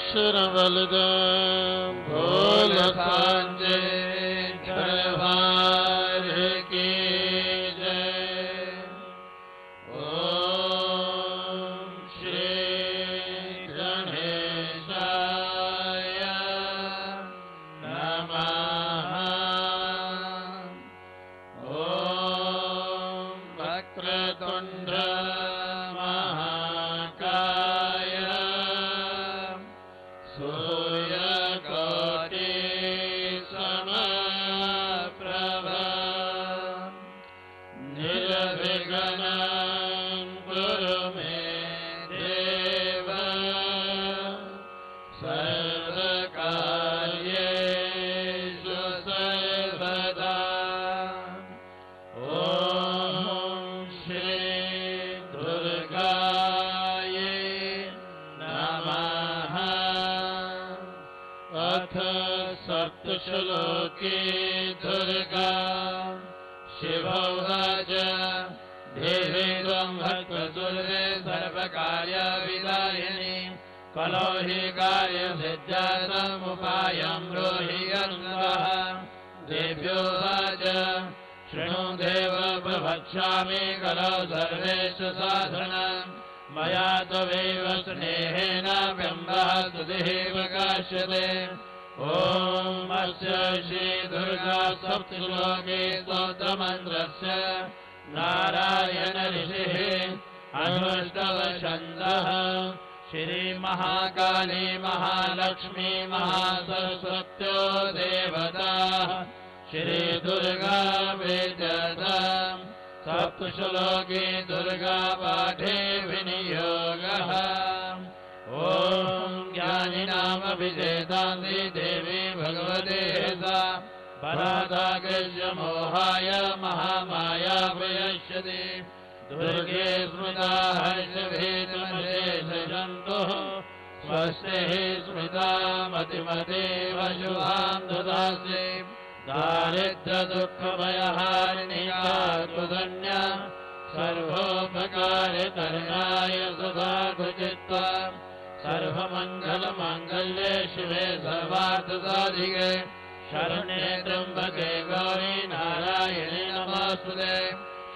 शरणवलदा भोल सांजे दरबार की जय। ओम श्री गणेशाय नमः। ओम वक्रतुंड महाकाय सूर्यकोटि समप्रभ निर्विघ्नं कुरु मे देव सर्वकार्येषु सर्वदा। ओम श्री दुर्गाय नमः। अथ सप्तश्लोकी दुर्गा शिवोवाच देवी त्वं भक्तदुर्गे सर्वकार्यविदायिनी कलो हि कार्यसिद्ध्यर्थमुपायं ब्रूहि यन्वः। देव्योवाच शृणु देव प्रवक्ष्यामि कलो सर्वेषु साधनम् मया त्वमेव स्नेहेन बिम्बः स्तुतिः प्रकाश्यते। ओम अस्य श्री दुर्गा सप्तश्लोकी स्तोत्रमन्त्रस्य नारायण ऋषिः अनुष्टव छन्दः। श्री महाकाली महालक्ष्मी महासरस्वत्यो देवताः श्री दुर्गा विद्यता। सप्तश्लोकी दुर्गा पाठे विनियोगः। ओम ज्ञानिनामभिषेदान्ति देवी भगवते सा परादाकृष्य मोहाय महामाया प्रयश्यति। दुर्गे स्मृता हर्षभेदमशेषजन्तुः स्वस्तिः स्मृता मतिमतीव शुभां ददासि। दारिद्र्यदुःखभयहारिण्या कृतन्या सर्वोपकारितरणाय सुधाकृचित्वा सर्वमङ्गलमाङ्गल्ये शिवे सर्वार्थसाधिके शरण्ये त्र्यम्बके गौरी नारायणे नमोऽस्तुते।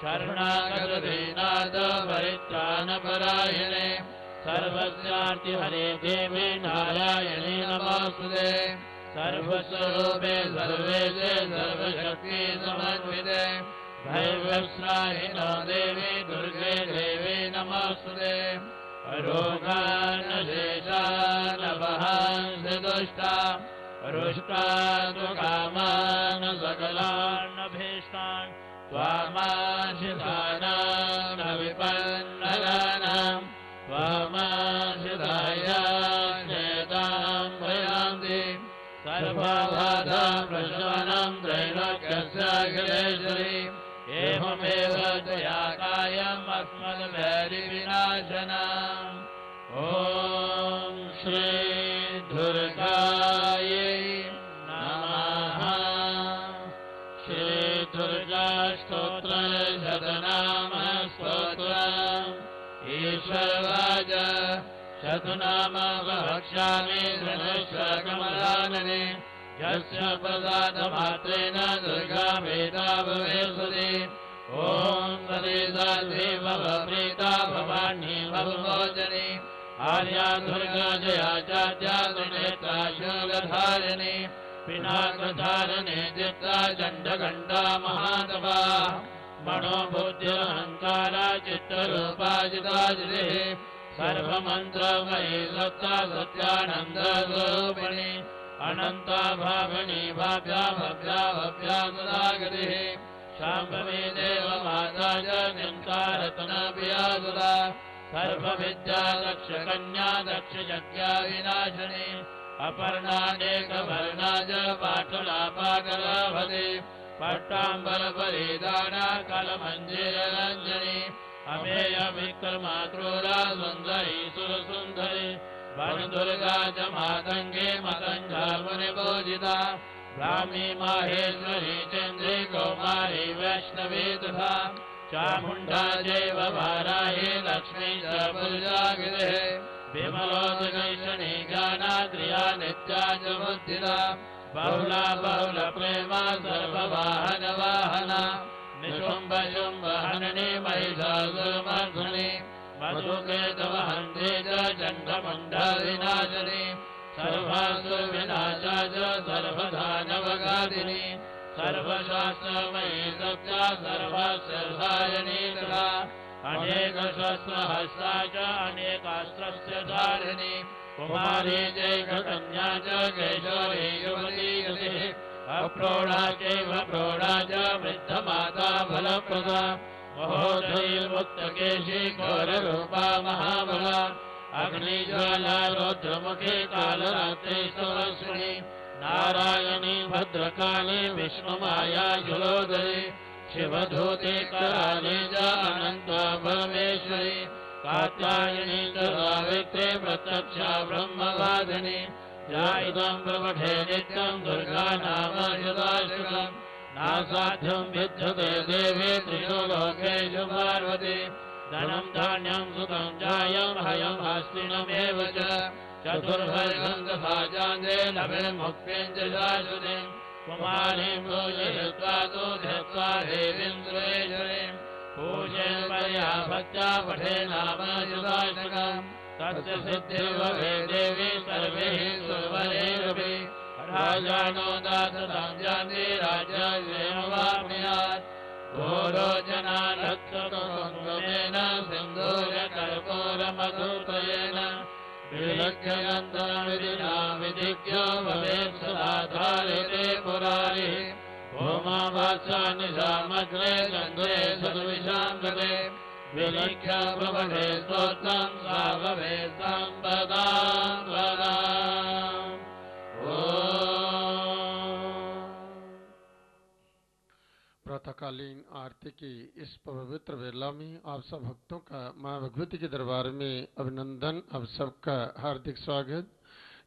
शरणागतदीनाथ परित्राणपरायणे सर्वस्यार्तिहरे देवे नारायणे नमोऽस्तुते। सर्वस्वरूपे सर्वेशे सर्वशक्ति समन्विते भैर्वस्राहिनो देवी दुर्गे देवी नमोऽस्तुते। रोगानशेषान् वहांसि दुष्टा रुष्टान् कामान् सकलान् त्वामाश्रितानां विपन्नगानां त्वामाश्रिताय चेतां भयान्ति। सर्वबाधा प्रशमनं त्रैलोक्यस्याखिलेश्वरी एवमेव त्वया कायम् अस्मद्वैरिविनाशनम्। ॐ श्री दुर्गायै नमः। श्री दुर्गा स्तोत्र शतनाम स्तोत्रम्। ईश्वरवाच शतनाम वक्ष्यामि शृणुष्व कमलानने यस्य प्रसादमात्रेण दुर्गा वेदा भवेत्सुते। ॐ सदेसा देव प्रीता भवानी भवमोचने आर्या दुर्गा जया चाद्या सुनेत्रा शूलधारिणे पिनाकधारणे चित्ता चण्डघण्टा महातपा मनोबुद्ध्यहङ्कारा चित्तरूपाजिताजिते सर्वमन्त्रमयी सत्ता सत्यानन्दस्वरूपिणी अनन्ता भाविनी भाव्या भव्या भव्या सुधागतिः शाम्भवी देवमाता च चिन्तारत्नप्रिया सुधा सर्वविद्या दक्षकन्या दक्षयज्ञा विनाशिनी अपर्णानेकवर्णा च पाटलापाकलाभते पट्टाम्बरपरिधाना कलमञ्जीररञ्जनी अमेय विक्रमाक्रूरा सुन्दरी सुरसुन्दरी वनदुर्गा च मातङ्गे मतङ्गा मुनिपूजिता ब्राह्मी माहेश्वरी चन्द्री कौमारी वैष्णवी तथा चामुण्डा चैव वाराही लक्ष्मी च पुरुषाकृतिः विमलोदकैषणी ज्ञानाद्रिया नित्या च बुद्धिदा बहुला बहुल प्रेमा सर्ववाहन वाहना निशुम्भ शुम्भ हनने महिषासुरमर्दने मधुकेतवहन्ते च चण्डमुण्डविनाशिनी सर्वासुरविनाशा च सर्वदानवघातिनी सर्वशास्त्रमयी सत्या सर्वशस्त्रायणी तथा अनेकशस्त्रहस्ता च अनेकास्त्रस्य धारिणी कुमारी चैककन्या च कैशोरी युवती गतिः अप्रौढा चैव प्रौढा च वृद्धमाता फलप्रदा महोदयीर्मुक्तकेशी घोररूपा महाबला अग्निज्वाला रौद्रमुखी कालरात्रि सुरश्रिणी नारायणी भद्रकाली विष्णुमाया जुलोदरी शिवधूते कराले च अनन्ता परमेश्वरी कात्यायनी च सावित्रे प्रत्यक्षा ब्रह्मवादिनी जायितं प्रवठे नित्यं दुर्गा नाम शताशतम् नासाध्यं विद्यते देवी त्रिषु लोकेषु पार्वती धनं धान्यं सुखं जायं हयं हस्तिनमेव च चतुर्भुजं तथा चान्द्रे लभिर्मुक्तिं च शाश्वतीं कुमारीं पूजयित्वा तु धृत्वा देवीं सुरेश्वरीं पूजयन्पया भक्त्या पठे नाम शताशतम् तस्य सिद्धिर्भवे देवी सर्वैः सुरवरैरपि राजानो दाततां जानति राज्यश्रेयमवाप्नुयात् घोरोजना लक्षतोऽङ्गमेन सिन्दूरकर्पूरमधुत्रयेण विलक्ष्यगन्धविधिना विधिज्ञो भवेत् सदा धारिते पुरारिः भूमावासा निशामग्रे चन्द्रे सद्विषां गते विलक्ष्य प्रभवे स्तोत्रं सा भवेत् सम्पदां वदाम्। प्रातःकालीन आरती की इस पवित्र वेला में आप सब भक्तों का मां भगवती के दरबार में अभिनंदन, आप सबका हार्दिक स्वागत।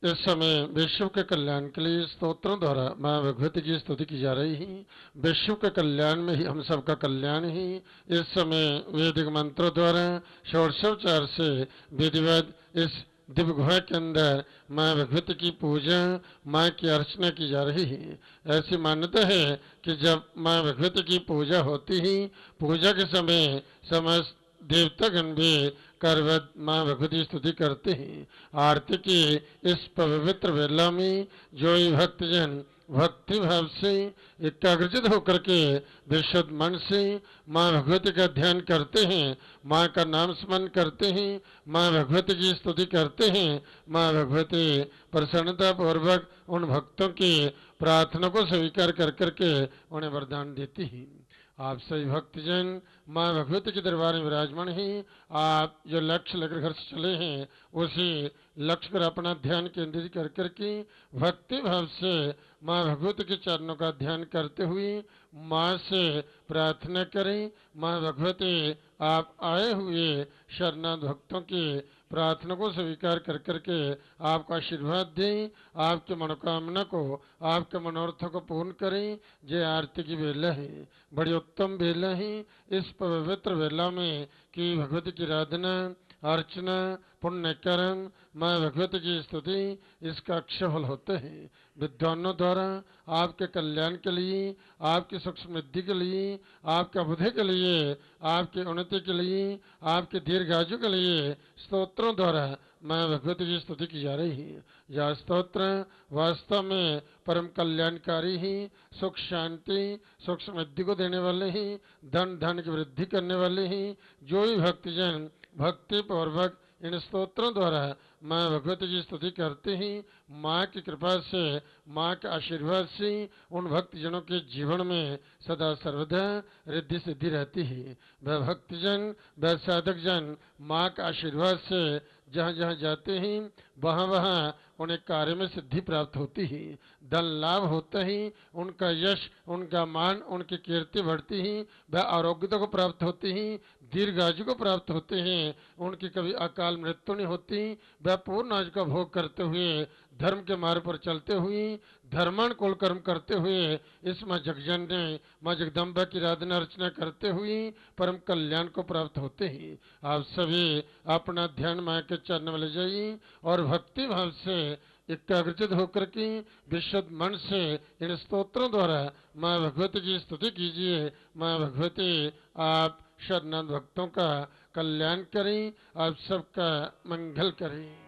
इस समय विश्व के कल्याण के लिए स्तोत्रों द्वारा मां भगवती की स्तुति की जा रही है। विश्व के कल्याण में ही हम सबका कल्याण ही। इस समय वैदिक मंत्रों द्वारा षोडशोपचार से विधिवत इस दिव्य गुहा के अंदर माँ भगवती की पूजा, माँ की अर्चना की जा रही है। ऐसी मान्यता है कि जब माँ भगवती की पूजा होती ही पूजा के समय समस्त देवतागण भी करवत माँ भगवती स्तुति करते हैं। आरती की इस पवित्र वेला में जो भक्तजन भक्ति भाव से एकाग्रचित होकर के विशुद्ध मन से माँ भगवती का ध्यान करते हैं, माँ का नाम स्मरण करते हैं, माँ भगवती की स्तुति करते हैं, माँ भगवती प्रसन्नता पूर्वक उन भक्तों की प्रार्थना को स्वीकार कर करके उन्हें वरदान देती हैं। आप सभी भक्तजन माँ भगवती के दरबार में विराजमान हैं। आप जो लक्ष्य लेकर घर से चले हैं उसी लक्ष्य पर अपना ध्यान केंद्रित कर करके भक्ति भाव से माँ भगवती के चरणों का ध्यान करते हुए माँ से प्रार्थना करें। माँ भगवती आप आए हुए शरणागत भक्तों की प्रार्थना को स्वीकार कर करके आपको आशीर्वाद दें, आपके मनोकामना को, आपके मनोरथ को पूर्ण करें। जय आरती की वेला है, बड़ी उत्तम वेला है। इस पवित्र वेला में कि भगवती की आराधना, अर्चना, पुण्यकर्म, माँ भगवती की स्तुति, इसका अक्षय फल होते हैं। विद्वानों द्वारा आपके कल्याण के लिए, आपकी सुख समृद्धि के लिए, आपके बुद्धि के लिए, आपकी उन्नति के लिए, आपके दीर्घायु के लिए स्तोत्रों द्वारा माँ भगवती की स्तुति की जा रही है। यह स्तोत्र वास्तव में परम कल्याणकारी ही, सुख शांति, सुख समृद्धि को देने वाले ही, धन की वृद्धि करने वाले ही। जो भी भक्तजन भक्ति पूर्वक इन स्तोत्रों द्वारा माँ भगवती की स्तुति करते हैं, माँ की कृपा से, माँ के आशीर्वाद से उन भक्तजनों के जीवन में सदा सर्वदा रिद्धि सिद्धि रहती है। वह भक्तजन, वह साधक जन माँ के आशीर्वाद से जहाँ जहाँ जाते हैं वहाँ वहाँ उन्हें कार्य में सिद्धि प्राप्त होती ही, धन लाभ होते ही उनका यश, उनका मान, उनकी कीर्ति बढ़ती ही, वह आरोग्यता को प्राप्त होती ही, दीर्घायु को प्राप्त होते हैं, उनकी कभी अकाल मृत्यु नहीं होती, वह पूर्ण आयु का भोग करते हुए, धर्म के मार्ग पर चलते हुए, धर्मानुकूल कर्म करते हुए, इस माँ जगजननी माँ जगदम्बा की आराधना अर्चना करते हुए परम कल्याण को प्राप्त होते हैं। आप सभी अपना ध्यान माँ के चरण में ले जाइए और भक्ति भाव से एकाग्रचित होकर के विशुद्ध मन से इन स्तोत्रों द्वारा माँ भगवती की स्तुति कीजिए। माँ भगवती आप शरणागत भक्तों का कल्याण करें, आप सबका मंगल करें।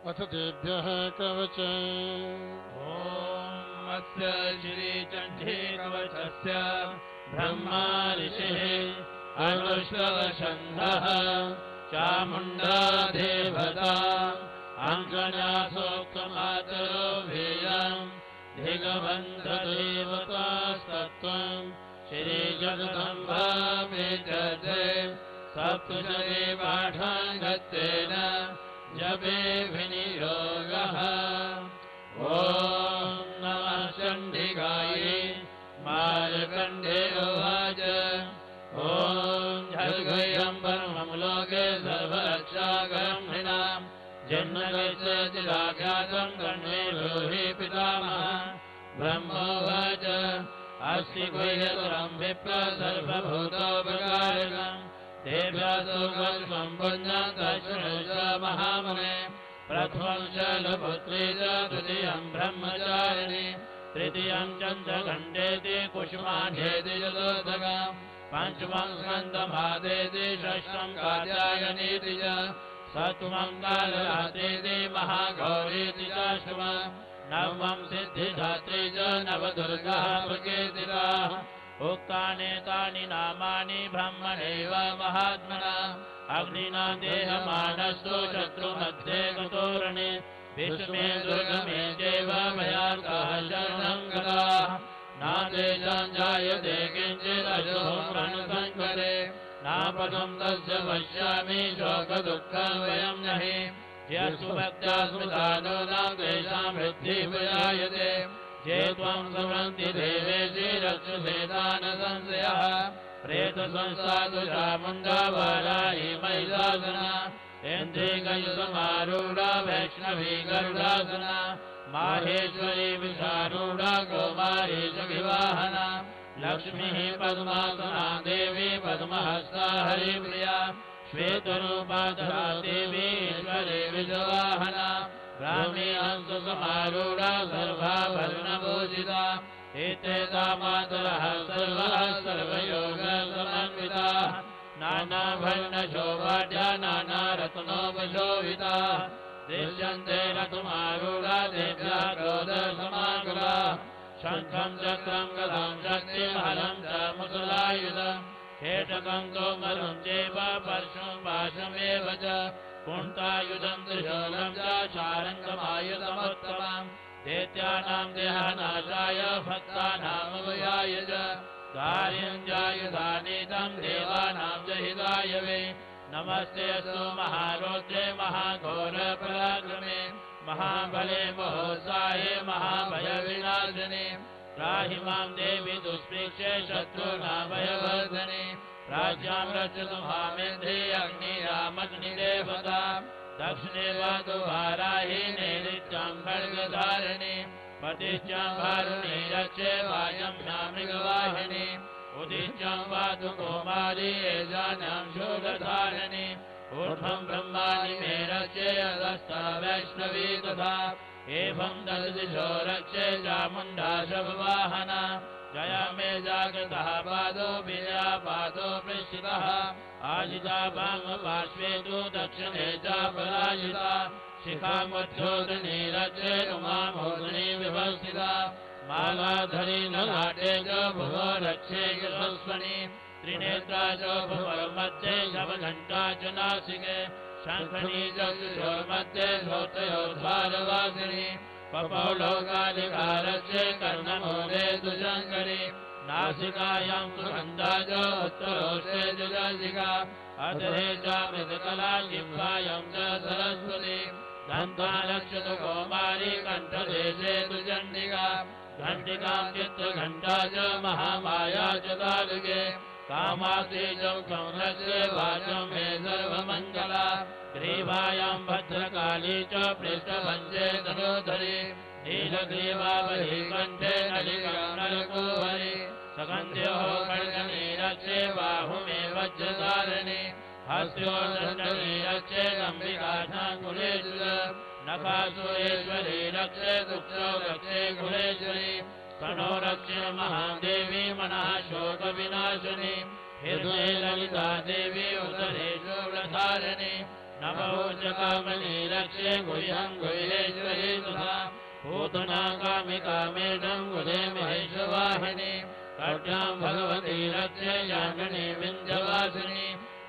अथ देभ्यः कवच ओम अस्य श्री चण्डी कवचस्य ब्रह्मा ऋषिः अनुष्टवशन्धः चामुण्डा देवता अङ्कन्यासोक्तमातरो भेयम् दिगबन्धदेवतास्तत्त्वम् श्रीजगदम्बा मे जते सप्तशते पाठाङ्गत्वेन जपे विनियोगः। ॐ नमः चण्डिकायै मार्कण्डेय उवाच ॐ झर्गयं परमं लोके सर्वरक्षाकरं नृणाम् जन्मगच्छतिराख्यातं कण्वे ब्रूहि पितामहः। ब्रह्मोवाच अस्ति गुह्यतरं विप्र सर्वभूतोपकारकम् देव्यासुकल्पं पुण्यं तच्छृणुष महामुने। प्रथमं शैलपुत्री च द्वितीयं ब्रह्मचारिणी तृतीयं चन्द्रघण्टेति कुसुमाढ्येति चतुर्थकम् पञ्चमं स्कन्दमादेति षष्ठं कात्यायनीति च सप्तमं कालरात्रीति महागौरीति चाष्टमम् नवमं सिद्धिदात्री च नवदुर्गाः प्रकीर्तिताः। उक्तानि नामानि ब्रह्मणैव महात्मना अग्निना देहमानस्तु शत्रुमध्ये गतोरणे विष्मे दुर्गमे चैव भयार्ताः शरणं गताः। नादेशं जायते किञ्चिदशो रणसङ्कटे नापदं तस्य पश्यामि शोकदुःखं वयं नहि। यस्तु भक्त्या स्मृता नूनां तेषां वृद्धिः प्रजायते ये त्वं स्मरन्ति देवेशि रक्षसे न संशयः। प्रेतसंस्था चामुण्डा वाराही महिषासना इन्द्रिकयुधमारूढा वैष्णवी गरुडासना माहेश्वरी विषारूढा कौमारी सखिवाहना लक्ष्मीः पद्मासना देवी पद्महस्ता हरिप्रिया श्वेतरूपा धरा देवी ईश्वरी विजवाहना ब्राह्मी हंससमारूढा सर्वाभरणभूषिता एतेषा मातरः सर्वाः सर्वयोगसमन्विताः नानाभरणशोभाढ्या नानारत्नोपशोभिताः दृश्यन्ते रथमारूढा देव्याः क्रोधसमाकुलाः शङ्खं चक्रं गदां शक्तिमहलं च मुसलायुधम् खेटकं तोमरं चैव परशुं पाशमेव च कुण्ठायुधं त्रिशूलं च शारङ्गमायुधमुत्तमम् दैत्यानां देहनाशाय भक्तानामभयाय च कार्यञ्जायुधानीतं देवानां च हिताय वे। नमस्ते अस्तु महारौद्रे महाघोरपराक्रमे महाबले महोत्साहे महाभयविनाशिने त्राहि मां देवी दुष्प्रेक्षे शत्रुनाभयवर्धने राज्यां रक्षतु मामेधे अग्निरामग्निदेवता दक्षिणे वातु वाराही नैऋत्यां खड्गधारिणे पतिश्चां वारुणी रक्षे वायम्यां मृगवाहिनी उदिश्चां वातु कौमारी एजानां शूलधारिणी ऊर्ध्वं ब्रह्माणि मे रक्षे अगस्ता वैष्णवी तथा एवं दशदिशो रक्षे चामुण्डा शववाहना जया मे जागृतः पादो बीजा पादो पृष्ठितः आजिता वामपार्श्वे तु दक्षिणे च पराजिता शिखामुद्धोदनी रक्षे उमामोदनी विभस्थिता मालाधरी ललाटे च भुवो रक्षे यशस्वनी त्रिनेत्रा च भुवर्मध्ये शवघण्टा च नासिके शङ्खनी च किशोर्मध्ये श्रोत्रयोर्द्वारवासिनी पपौलोकालिकारस्य कर्णमूले तु शङ्करी नासिकायां सुगन्धा च उत्तरोष्ठे च जाजिका अधरे च मृदकला जिह्वायां च सरस्वती दन्तालक्षतु कौमारी कण्ठदेशे तु चण्डिका घण्टिकां चित्रघण्टा च महामाया च तालुके कामातीजं संरक्ष्ये वाचं मे सर्वमङ्गला ग्रीवायां भद्रकाली च पृष्ठभञ्जे धनुधरी नीलग्रीवावली कण्ठे नलिकानलकुवरी सगन्ध्योः खड्गनीरक्षे बाहुमे वज्रधारिणी हस्योदण्डनी रक्षे गम्भिकाशाङ्कुलेश्वर नखासुरेश्वरी रक्षे दुःखो रक्षे कुलेश्वरी स्तनो रक्षे महादेवी मनः शोकविनाशिनी हृदये ललिता देवी उदरेश्वरधारिणी नवोचकामनी रक्षे गुह्यं गुह्येश्वरी तथा पूतना कामिका मेढं गुहे महेशवाहिनी कट्यां भगवती रक्षे यामिनी विन्ध्यवासिनी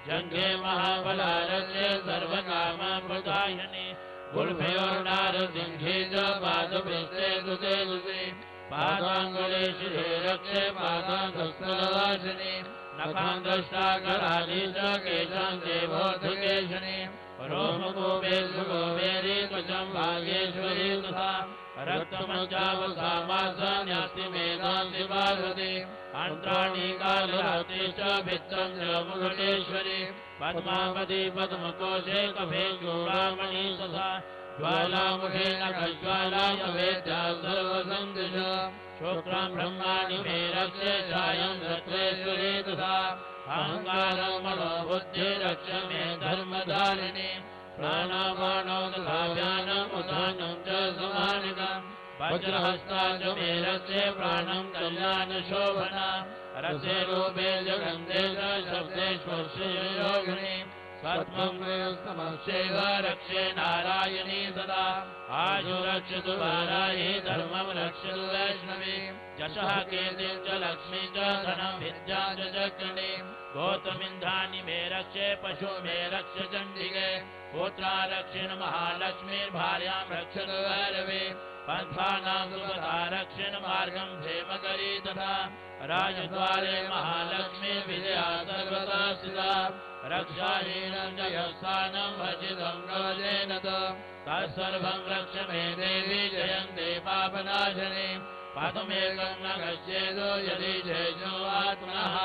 जङ्घे महाबला रक्षे सर्वकामप्रदायिनी गुल्भयोर्नारसिंहे च पादपृष्ठे दुते दुते पादाङ्गुले शिरे रक्षे पादाङ्गस्थलवासिनी नखान्तष्टाकराली च केशाङ्गे बोधकेशिनी रोमगोपे सुगोपेरी त्वचं भागेश्वरी तथा रक्तमञ्चावसामासा न्यास्ति मेधांसि पार्वती अन्त्राणि कालरात्रि च भित्तं च मुकुटेश्वरी पद्मावती पद्मकोशे कफे चूडामणि तथा ज्वालामुखे नखज्वालाय वेद्या सर्वसन्दिश शुक्रं ब्रह्माणि मे रक्षे छायं रत्नेश्वरी तथा अहङ्कारं मनोबुद्धि रक्ष मे धर्मधारिणी प्राणापानो तथा व्यानम् उदानं च समानितम् वज्रहस्ता च मे रक्षे प्राणं कल्याणशोभना रसे रूपे जगन्ते च शब्दे स्पर्शे योगिनी सत्त्वं समस्यैव रक्षे नारायणी सदा आशु रक्षतु वाराही धर्मं रक्षतु वैष्णवी यशः कीर्तिं च लक्ष्मी च धनं विद्यां च चक्रणी गौतमिन्धानि मे रक्षे पशु मे रक्ष चण्डिके पुत्रा रक्षिण महालक्ष्मीर्भार्यां रक्षतु भैरवी पन्थानां सुपथा रक्षिण मार्गं क्षेमकरी तथा राजद्वारे महालक्ष्मी विजया सर्वदा स्थिता रक्षाहीनं जयस्थानं भजितं गजेन तत्सर्वं रक्ष मे देवी जयन्ते पापनाशनी पदमेकं न गच्छेदो यदि जयजो आत्मनः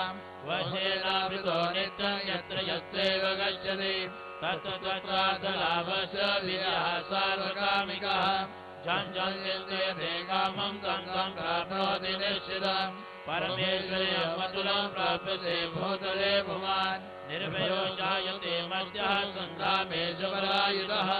वशेनावृतो नित्यं यत्र यत्रैव गच्छति तत्र तत्रार्थलाभस्य विजयः सार्वकामिकः जं चिन्तयते कामं तं तं प्राप्नोति निश्चितम् परमेश्वरे अमतुलं प्राप्यते भूतले पुमान् निर्भयो जायते मर्त्यः सन्धामेशपरायुधः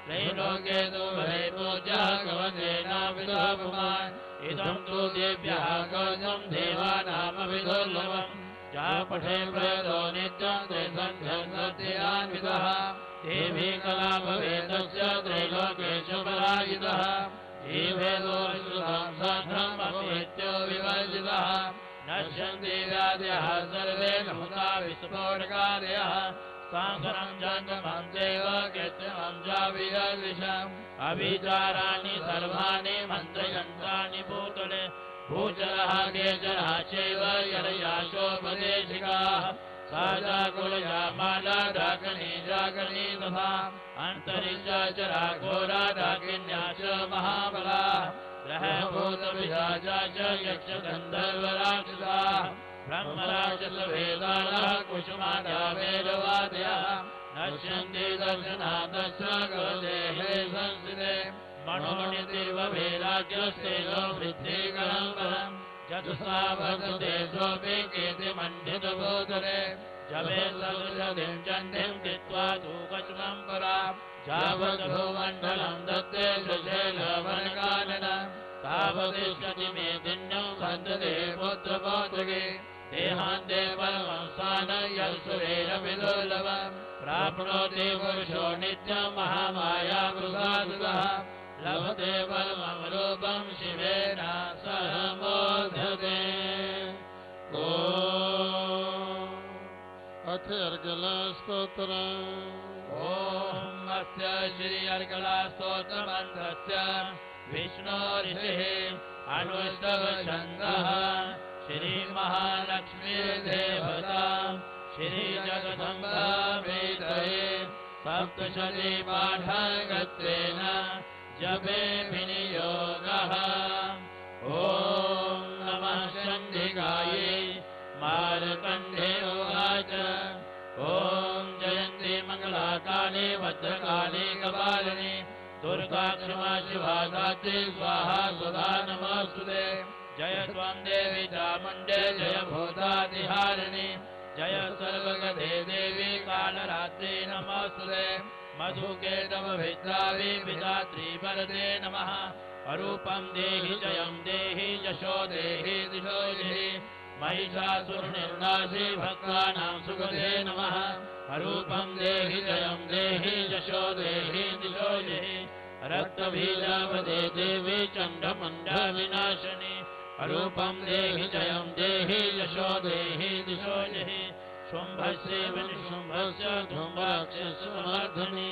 त्रैलोक्ये तु भवे पूज्यः कवचेनाविदः पुमान् इदं तु देव्यः कवचं देवानामविदुर्लभम् या पठे प्रयतो नित्यं त्रिसन्ध्यन्विदः देवी कला भवेदस्य त्रैलोकेषु परायुधः जीवेदोऽश्रुतं सहस्रम् अपवित्यो विवर्जितः नश्यन्ति व्याधयः सर्वे नहुता विस्फोटकादयः सागरं जङ्गमं चैव कृत्रिमं च विहर्विषम् अविचाराणि सर्वाणि मन्त्रयन्त्राणि भूतले भूचरः केचरः चैव यरयाशोपदेशिकाः सा जाकुलया माला डाकिनी जागनी तथा अन्तरिक्षा चरा घोरा डाकिन्या च महाबला ग्रहभूतपिशाचा च यक्षगन्धर्वराक्षसाः ब्रह्मराक्षसवेदालः कुसुमाद्या वेदवादयः नश्यन्ति दर्शनादश्च गदेहे संस्थिते मनोनितिर्वभेदाख्यस्तेजो वृद्धिकरं परम् चतुसा भगते सोऽपि कीर्तिमण्डितभूतले जवे सदृशतिं चण्डीं कृत्वा धूकचुमं परा यावत् भूमण्डलं दत्ते सुशैलवनकाननम् तावतिष्ठति मे दिन्यं सन्तते पुत्रपौत्रगे देहान्ते परमं स्थानं यत्सुरेरविदुर्लभम् प्राप्नोति पुरुषो नित्यं महामाया मृगासुतः लभते परमं रूपं शिवेन सह मोदते अथ अर्गला स्तोत्रम् ॐ अस्य श्री अर्गला स्तोत्रमन्त्रस्य विष्णोरिषिः अनुष्टवछन्दः श्रीमहालक्ष्मीर्देवता श्रीजगदम्बा वेदये सप्तशती पाठगत्वेन जपे विनियोगः ॐ नमः चण्डिकायै मार्कण्डे उवाच ॐ जयन्ती मङ्गलाकाले भद्रकाले कपालिनी दुर्गा क्षमा शिवा दात्री स्वाहा सुधा नमोस्तुते जय त्वं देवी चामुण्डे जय भूतादिहारिणी जय सर्वगते देवी कालरात्रि नमोस्तुते मधुकेतवभिद्रावी विधात्री वरदे नमः अरूपं देहि जयं देहि यशो देहि दिशो देहि महिषासुरनिर्नाशे भक्तानां सुखदे नमः अरूपं देहि जयं देहि यशो देहि दिशो देहि रक्तबीजावदे देवी चण्डमुण्डविनाशिनी अरूपं देहि जयं देहि यशो देहि दिशो देहि शुम्भस्यैव निशुम्भस्य धूम्राक्षसमर्धिनी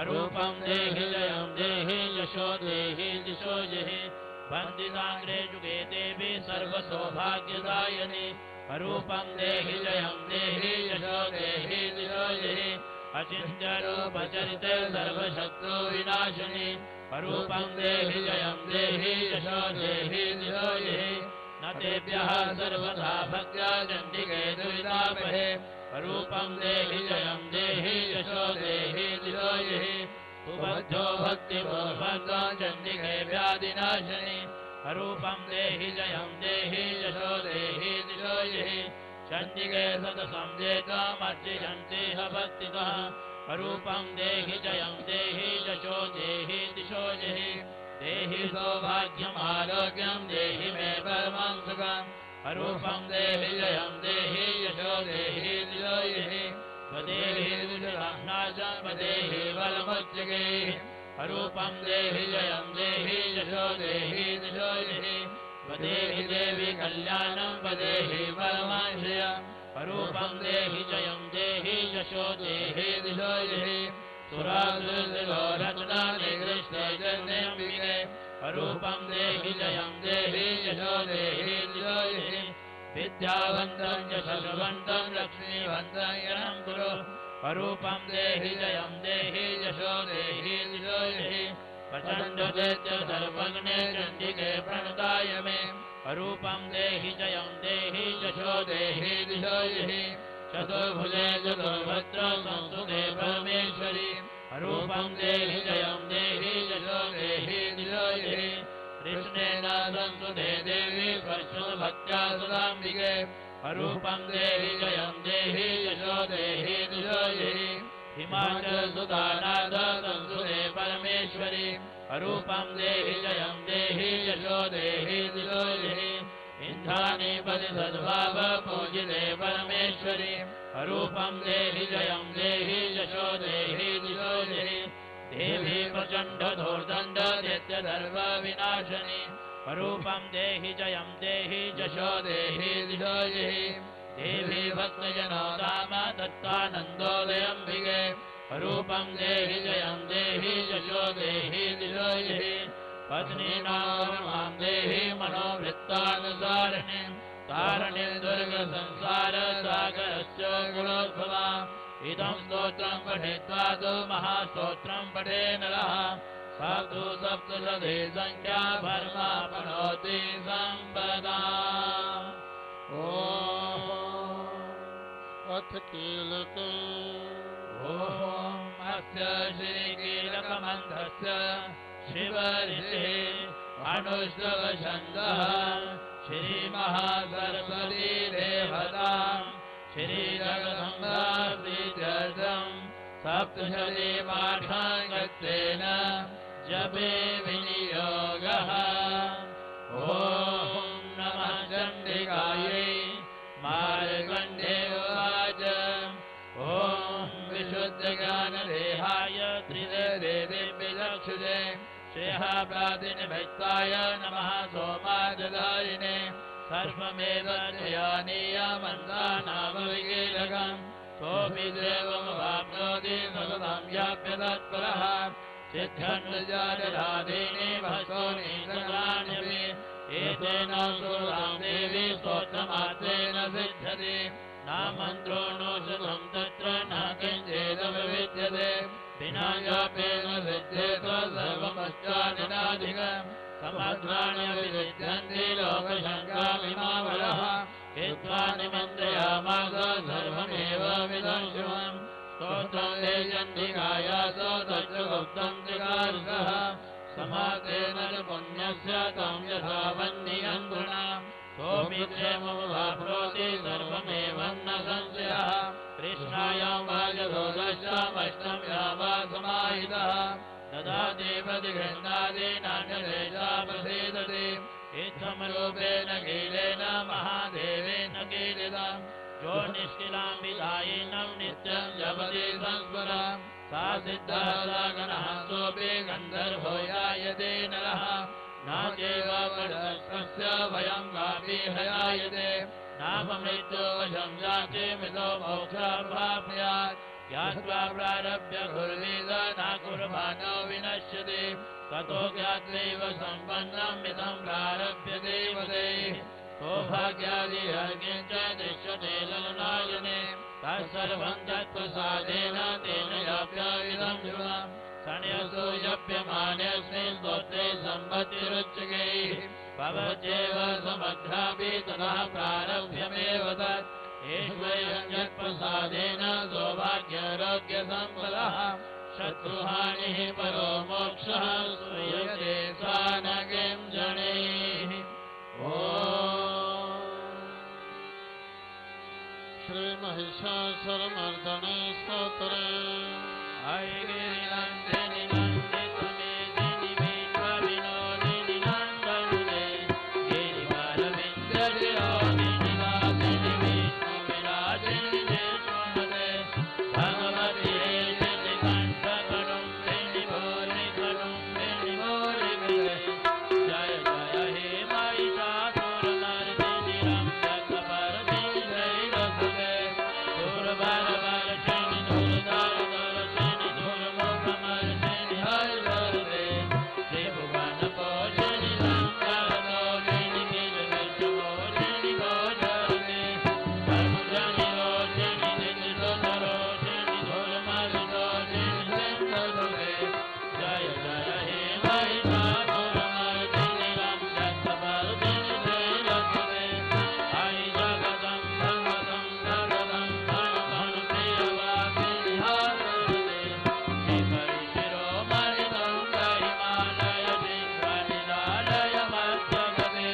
अरूपं देहि जयं देहि यशो देहि दिशो देहि वन्दिताग्रे जुगे देवी सर्वसौभाग्यदायिनी अरूपं देहि जयं देहि यशो देहि दिशो देहि अचिन्त्यरूपचरिते सर्वशत्रुविनाशिनी अरूपं देहि जयं देहि यशो देहि दिशो देहि न तेभ्यः सर्वदा भक्त्या चण्डिके दुरितापहे अरूपं देहि जयं देहि यशो देहि दिशो देहि सुबद्धो भक्तिपूर्वको चण्डिके व्याधिनाशिनी अरूपं देहि जयं देहि यशो देहि दिशो देहि चण्डिके सतसंवेदमर्चयन्ति भक्तितः अरूपं देहि जयं देहि यशो देहि दिशो देहि देहि सौभाग्यम् आरोग्यं देहि मे परमं सुखम् अरूपं देहि जयं देहि यशो देहि दिशो देहि वदेहि दुष्टनाशं वदेहि बलमुच्यगे अरूपं देहि जयं देहि यशो देहि दिशो देहि वदेहि देवी कल्याणं वदेहि परमाश्रयम् अरूपं देहि जयं देहि यशो देहि दिशो देहि सुरासुररचना निकृष्टे जन्यम्बिके अरूपं देहि जयं देहि यशो देहि दिशो देहि विद्यावन्तं यशस्वन्तं लक्ष्मीवन्तं यनं कुरु अरूपं देहि जयं देहि यशो देहि दिशो देहि प्रचण्डदैत्य सर्वज्ञे चण्डिके प्रणुताय मे अरूपं देहि जयं देहि यशो देहि दिशो देहि चतुर्भुजे चतुर्भद्र संस्तुते परमेश्वरी अरूपं देहि जयं देहि यशो देहि दिशो देहि कृष्णेन संस्तुते देवी परशुभक्त्या सदाम्बिके अरूपं देहि जयं देहि यशो देहि दिशो देहि हिमाचलसुतानाथ संस्तुते परमेश्वरी अरूपं देहि जयं देहि यशो देहि दिशो देहि इन्द्राणि परिसद्भाव पूजिते परमेश्वरी अरूपं देहि जयं देहि यशो देहि दिशो देहि देवी प्रचण्ड धूर्दण्ड दैत्यधर्म विनाशिनी अरूपं देहि जयं देहि यशो देहि दिशो देहि देवी भक्तजनो धाम दत्तानन्दोदयम्बिके अरूपं देहि जयं देहि यशो देहि दिशो देहि पत्नीनां देहि मनोवृत्तानुसारिणीं तारिणीं दुर्गसंसार सागरस्य गुणोद्भवा इदं स्तोत्रं पठित्वा तु महास्तोत्रं पठे नरः सा तु सप्तशती संख्या परमाप्नोति सम्पदाम् अथ कीलके ॐ अस्य श्रीकीलकमन्त्रस्य शिवऋषिः अनुष्टवछन्दः श्रीमहासरस्वती देवतां श्रीजगदम्बाप्रीत्यर्थं सप्तशती पाठाङ्गत्वेन जपे विनियोगः ॐ नमः चण्डिकायै मार्कण्डे उवाच ॐ विशुद्धज्ञानदेहाय त्रिदेवेदिव्यचक्षुषे श्रेयःप्रातिनिभक्ताय नमः सोमादधारिणे सर्वमेव जयानीयमन्दानामविकीलकम् सोऽपि देवमवाप्नोति सततं याप्य तत्परः सिद्धन्नजादराधीनि भक्तोनि सदान्यपि एतेन सुरां देवी स्तोत्रमात्रेण सिद्ध्यति न मन्त्रो नोषधं तत्र न किञ्चिदविद्यते विना जापेन विद्येत सर्वमच्चादिनाधिकम् समग्राणि विद्यन्ति लोकशङ्कामिमावलः हित्वा निमन्त्रयामास सर्वमेव विदंशुमम् स्तोत्रं देयन्तिकायास तत्र गुप्तं त्रिकारुषः समातेन च पुण्यस्य तं यथा वह्नियन्त्रणम् सोमित्रेममुभाप्नोति सर्वमेवं न संशयः कृष्णायां वाजधोदश्चामष्टम्यां वा समाहितः ददादेवति गृह्णादीनान्यदेशा प्रसीदति इत्थमरूपेण कीलेन महादेवेन कीलितम् यो निष्किलां विधायिनं नित्यं जपति संस्मरम् सा सिद्धः स गणः सोऽपि गन्धर्वो यायते नरः न चैव वर्षस्य वयं वापि हयायते नाममृत्यो वशं जाते मृतो मोक्षाप्नुयात् ज्ञात्वा प्रारभ्य कुर्वीद न कुर्वाणो विनश्यति ततो ज्ञात्वैव सम्पन्नं मितं प्रारभ्य देवदैः सौभाग्यादिह किञ्च दृश्यते ललनायने तत्सर्वं तत्प्रसादेन तेन याप्यविदं शुभम् सन्यसो यप्यमानेऽस्मिन् स्तोत्रे सम्पत्तिरुच्यते भवत्येव समग्रापि ततः प्रारभ्यमेव तत् ईश्वरं यत्प्रसादेन सौभाग्यारोग्यसम्पदः शत्रुहानिः परो मोक्षः श्रूयते सा न किं जनैः श्री महिषासुरमर्दने स्तोत्रे ऐगिरिनन्दिनि नन्दितमेदिनि विश्वविनोदिनि नन्दनुते गिरिवरविन्द्रविरोधिनि वासिनि विष्णुविराजिनि विष्णुमते भगवति हेदिनि कण्ठकणुम्बिनि भूरिकणुम्बिनि भूरिकृते जय जय हे महिषासुरमर्दिनि रम्यकपर्दिनि त्रैलोक्यते दुर्बलवर्षिणि दुर्धरदर्शिनि दुर्मुखमर्दिनि हरिहरते त्रिभुवनपोषिणि शङ्करदोषिणि गिरिविष्णुमोषिणि गोचरते समुद्रनिरोषिणि दितिसुतरोषिणि धुर्मरुदोषिणि सिन्धुसुते जय जय हे महिषासुरमर्दिनि रम्यकपर्दिनि त्रैलोक्यते अयि जगदं भगदं भगदं धनुधनुप्रियवासिनि हासरते श्रीपरिशिरोमणितं गरिमालय शृङ्गनिदालय मध्यगते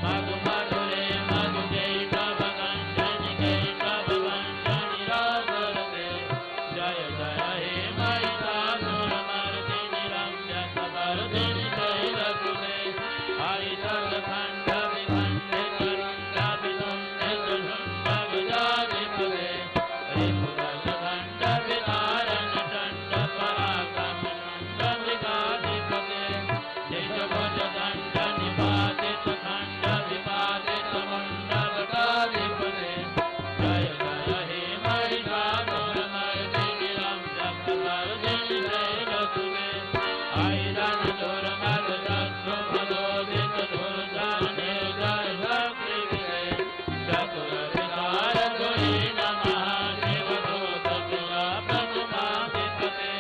मधुमधुरे मधुकैटभकञ्जनि कैटभकञ्जनि रासरते जय जय हे महिषासुरमर्दिनि रम्यकपर्दिनि त्रैलोक्यते हरितरखण्डविखण्डितरुण्डवितुण्डितशुण्डविजाधिपते रिपुदशखण्डवितारणचण्डपराक्रमचण्डमृगाधिपते निजभुजदण्डनिपातितखण्डविपातितमुण्डवटाधिपते जय जय हे महिषासुरमर्दिनि रम्यकपर्दिनि त्रैलोक्यते ऐरनदुर्मदशत्रुफलोदितदुर्धनिर्जयशक्तिविदे चतुरविकारधुरे नमः शिवदूतप्रिया प्रमुखाधिपते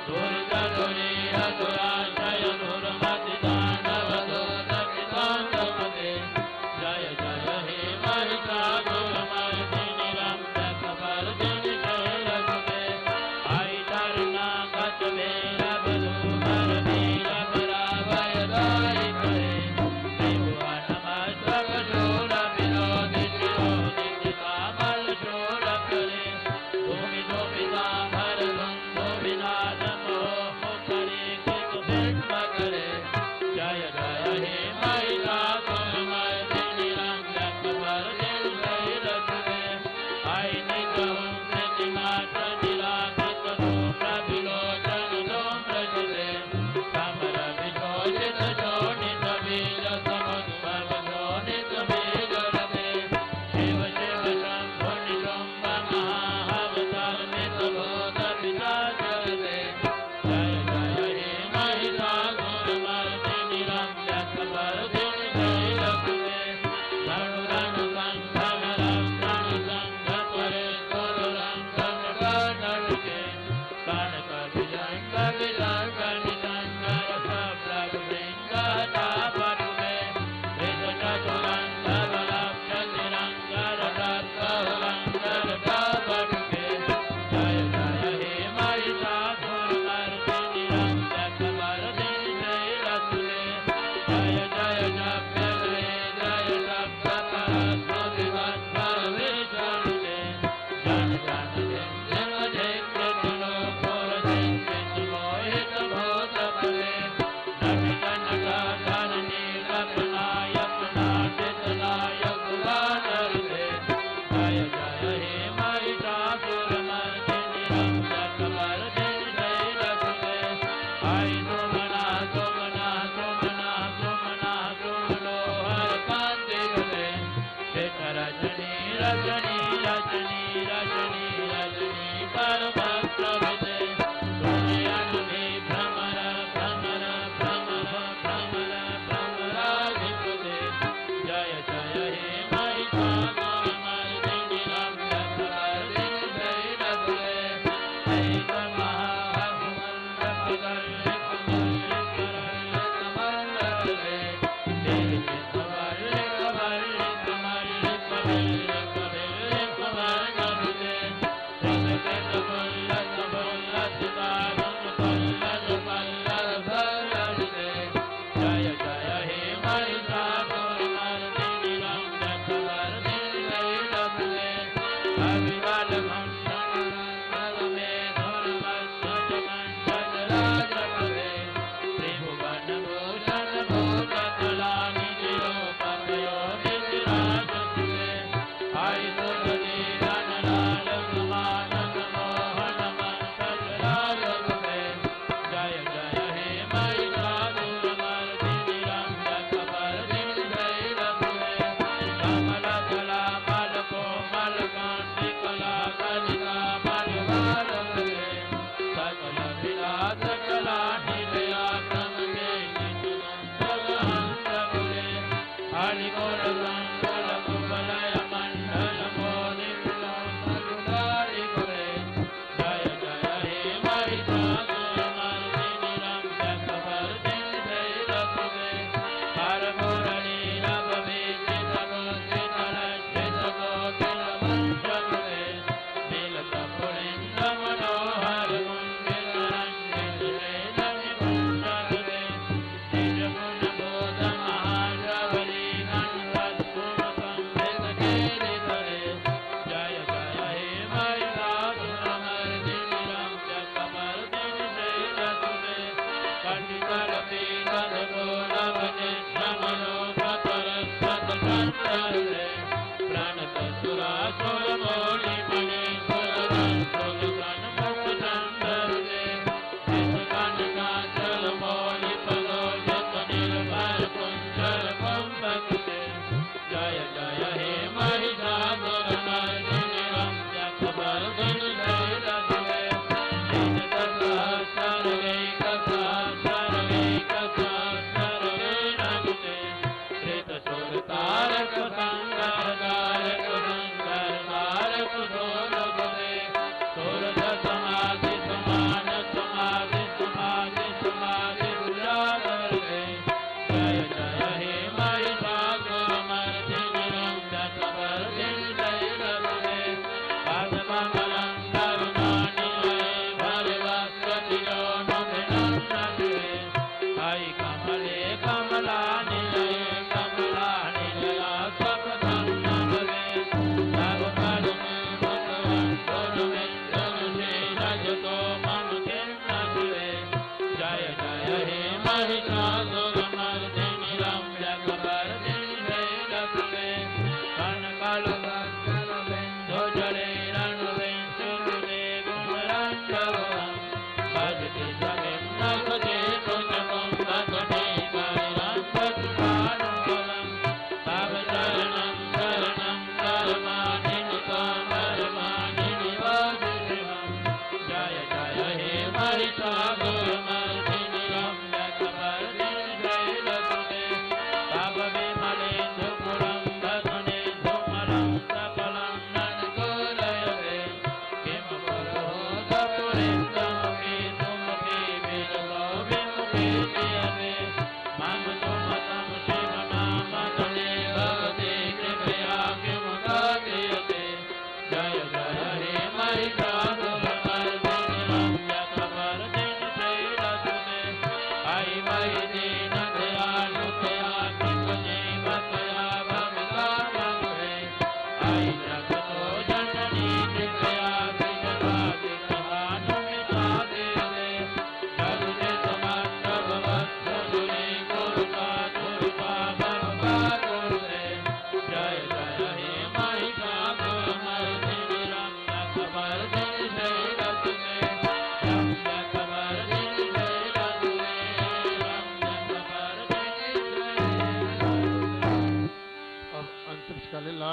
दुर्गधुरे हतुराश्रय दुर्मतिताण्डवदूतकृतान्तपते जय जय हे महिषासुरमर्दिनि रम्यकपर्दिनि त्रैलोक्यते ऐतर्नागतवेरवधूवरवीरपराभयदायिकरे त्रिभुवनमस्तकशूलविरोधितामलशूलकरे भूमिधूमिताम्बरधुन्धुविनाशमोमुखरे कृतभिष्मकरे जय जय हे महिषासुरमर्दिनि रम्यकपर्दिनि त्रैलोक्यते ऐनिकं कृतिमात्रनिराकृतधूम्रविलोचनधूम्रजिते समरविशोषितशोणितबीजसमुद्भवशोणितबीजरते शिव शिव शम्भुनिशुम्भमहावतारमितभूतपिशाचरते जय जय हे महिषासुरमर्दिनि रम्यकपर्दिनि Thank you.